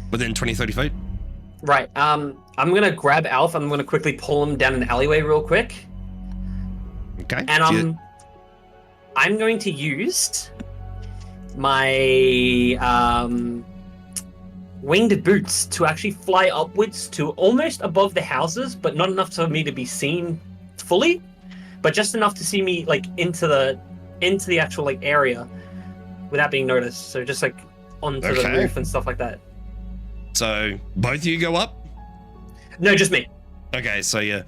within 20, 30 feet. Right. I'm gonna grab Alf. I'm gonna quickly pull him down an alleyway real quick. Okay. And I'm going to use my winged boots to actually fly upwards to almost above the houses, but not enough for me to be seen fully, but just enough to see me like into the actual like area without being noticed. So just like onto the roof and stuff like that. So both of you go up? No, just me. Okay, so your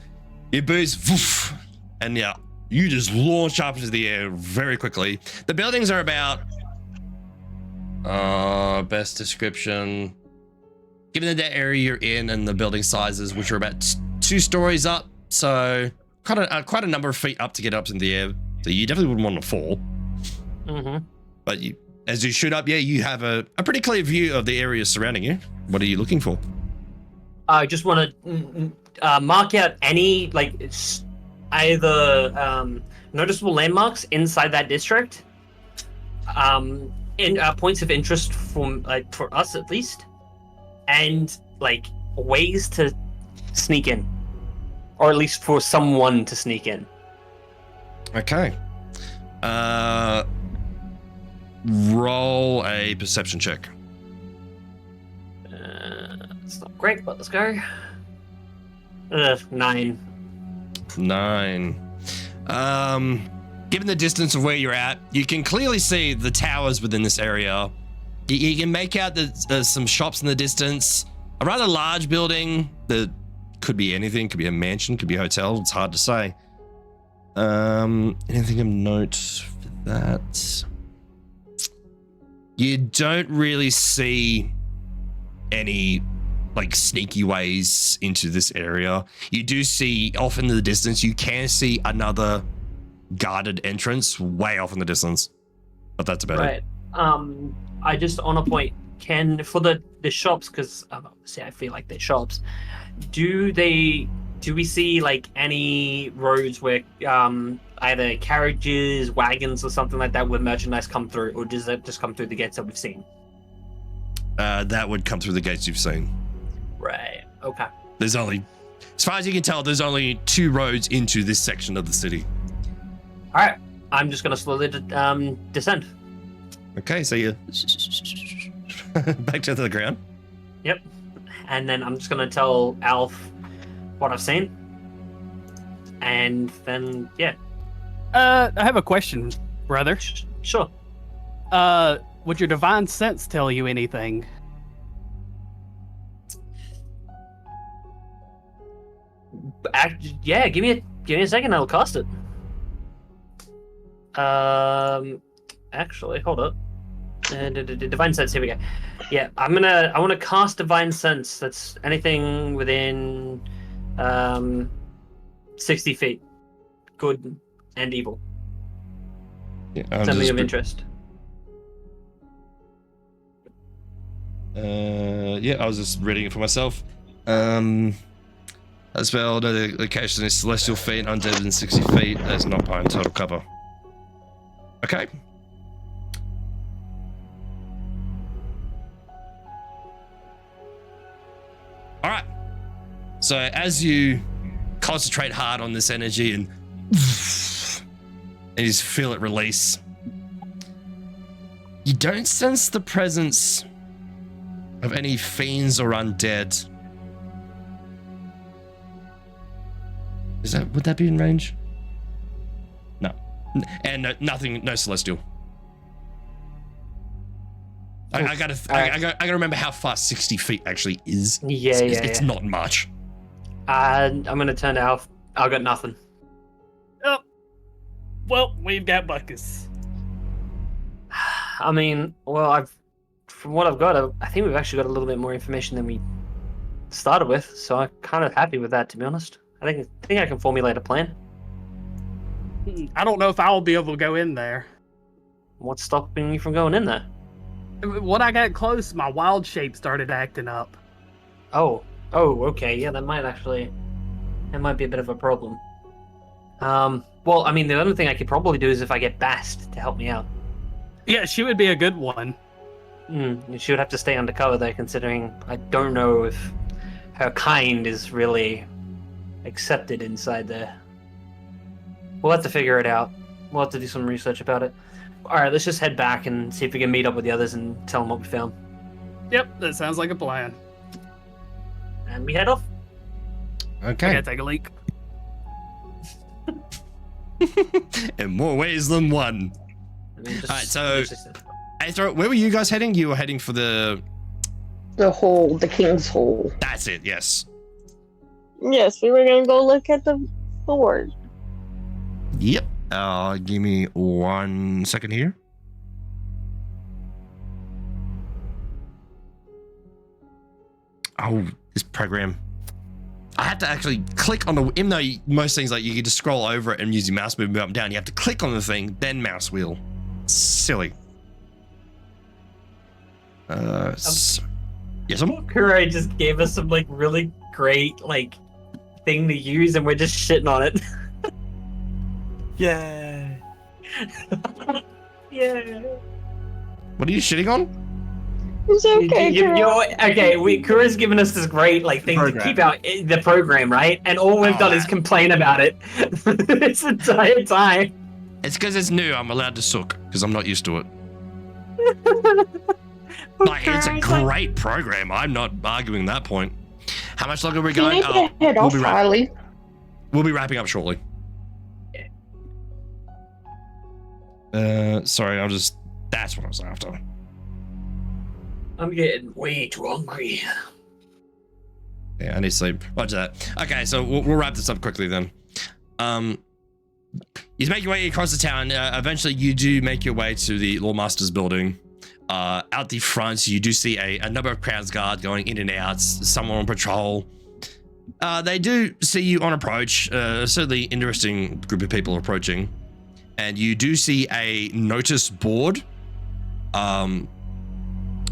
boots, woof, and yeah, you just launch up into the air very quickly. The buildings are about best description, given the area you're in and the building sizes, which are about 2 stories up, so quite a number of feet up to get up in the air. So you definitely wouldn't want to fall. Mm-hmm. But as you shoot up, yeah, you have a pretty clear view of the area surrounding you. What are you looking for? I just want to mark out any like either noticeable landmarks inside that district, in points of interest for us at least, and like ways to sneak in, or at least for someone to sneak in. Okay. Roll a perception check. It's not great, but let's go. 9. 9. Given the distance of where you're at, you can clearly see the towers within this area. You can make out that there's some shops in the distance. A rather large building that could be anything. Could be a mansion, could be a hotel. It's hard to say. Anything of note for that? You don't really see any like sneaky ways into this area. You do see off in the distance, you can see another guarded entrance way off in the distance, but that's about it. I just on a point can for the shops, because obviously I feel like they're shops. Do we see like any roads where either carriages, wagons, or something like that where merchandise come through, or does that just come through the gates that we've seen? That would come through the gates you've seen. Right. Okay. There's only, as far as you can tell, there's only 2 roads into this section of the city. All right. I'm just gonna slowly descend. Okay, so you back to the ground. Yep. And then I'm just gonna tell Alf what I've seen, and then yeah. I have a question, brother. Sure. Would your divine sense tell you anything? Yeah, give me a second. I'll cast it. actually, hold up. Divine Sense. Here we go. Yeah, I want to cast Divine Sense. That's anything within 60 feet, good and evil. Yeah, Something of interest. Yeah, I was just reading it for myself. As well, the location is celestial feet, undead within 60 feet. That's not part of total cover. Okay. All right. So as you concentrate hard on this energy and you just feel it release, you don't sense the presence of any fiends or undead. Would that be in range? No. And no, nothing, no celestial. I gotta remember how far 60 feet actually is. Yeah, it's not much. I'm gonna turn to Alf. I've got nothing. Oh, well, we've got Buckus. I mean, well, from what I've got, I think we've actually got a little bit more information than we started with, so I'm kind of happy with that, to be honest. I think I can formulate a plan. I don't know if I'll be able to go in there. What's stopping you from going in there? When I got close, my wild shape started acting up. Oh, okay, yeah, that might be a bit of a problem. Well, I mean, the other thing I could probably do is if I get Bast to help me out. Yeah, she would be a good one. She would have to stay undercover there, considering I don't know if her kind is really accepted inside there. We'll have to figure it out. We'll have to do some research about it. Alright, let's just head back and see if we can meet up with the others and tell them what we found. Yep, that sounds like a plan. And we head off. I Okay. gotta take a leak. In more ways than one. I mean, just, Alright, so Aethra, where were you guys heading? You were heading for the hall, the King's Hall. That's it, yes. Yes, we were gonna go look at the board. Yep. Give me 1 second here. Oh, this program. I had to actually click on the, even though most things like you can just scroll over it and use your mouse movement up and down, you have to click on the thing, then mouse wheel. Silly. Yes, Kuro just gave us some like really great like thing to use, and we're just shitting on it. Yay! Yeah. What are you shitting on? It's okay, Okay, Kuro's given us this great like thing to keep out the program, right? And all we've done is complain about it this entire time. It's because it's new. I'm allowed to suck because I'm not used to it. Like, it's a great program. I'm not arguing that point. How much longer are we You going? need to head off, Riley. We'll be wrapping up shortly. Sorry, that's what I was after. I'm getting way too hungry. Yeah, I need sleep. Watch that. Okay, so we'll wrap this up quickly then. You make your way across the town. Eventually, you do make your way to the Lawmaster's building. Out the front, you do see a number of Crown's Guard going in and out, someone on patrol. They do see you on approach. Certainly interesting group of people approaching. And you do see a notice board.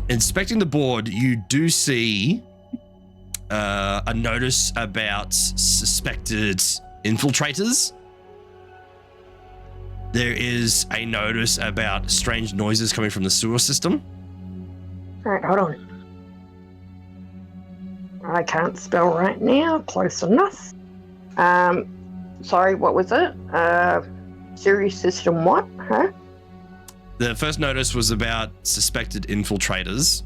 Inspecting the board, you do see a notice about suspected infiltrators. There is a notice about strange noises coming from the sewer system. Alright, hold on. I can't spell right now. Close enough. Sorry, what was it? Series system what? Huh? The first notice was about suspected infiltrators.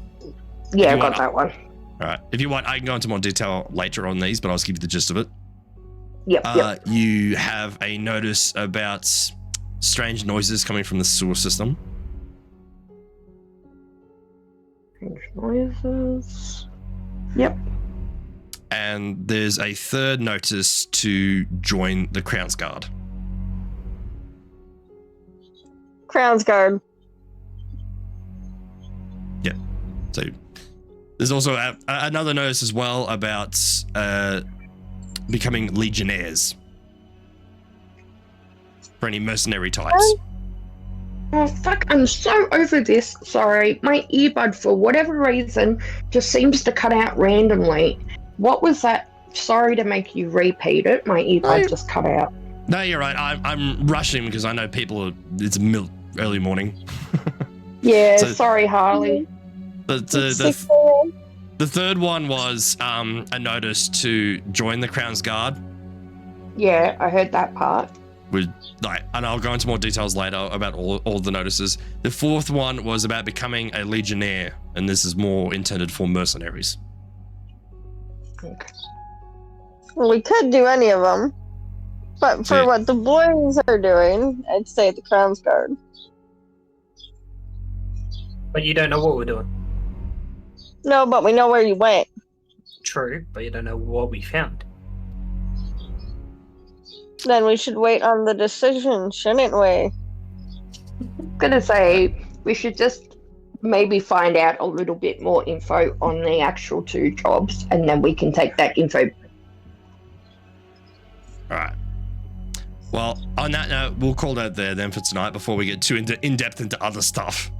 Yeah, I got that one. All right. If you want, I can go into more detail later on these, but I'll just give you the gist of it. Yep. You have a notice about strange noises coming from the sewer system. Strange noises. Yep. And there's a third notice to join the Crown's Guard. Crown's Guard. So there's also another notice as well about becoming legionnaires for any mercenary types. Oh, fuck, I'm so over this. Sorry, my earbud, for whatever reason, just seems to cut out randomly. What was that? Sorry to make you repeat it. My earbud just cut out. No, you're right. I'm rushing because I know people it's early morning. Yeah, So- sorry, Harley. The third one was a notice to join the Crown's Guard. Yeah, I heard that part. And I'll go into more details later about all the notices. The fourth one was about becoming a legionnaire, and this is more intended for mercenaries. Okay. Well, we could do any of them, but for Yeah. what the boys are doing, I'd say the Crown's Guard. But you don't know what we're doing. No, but we know where you went. True, but you don't know what we found. Then we should wait on the decision, shouldn't we? I'm gonna say we should just maybe find out a little bit more info on the actual 2 jobs, and then we can take that info. All right. Well, on that note, we'll call that there then for tonight before we get too in depth into other stuff.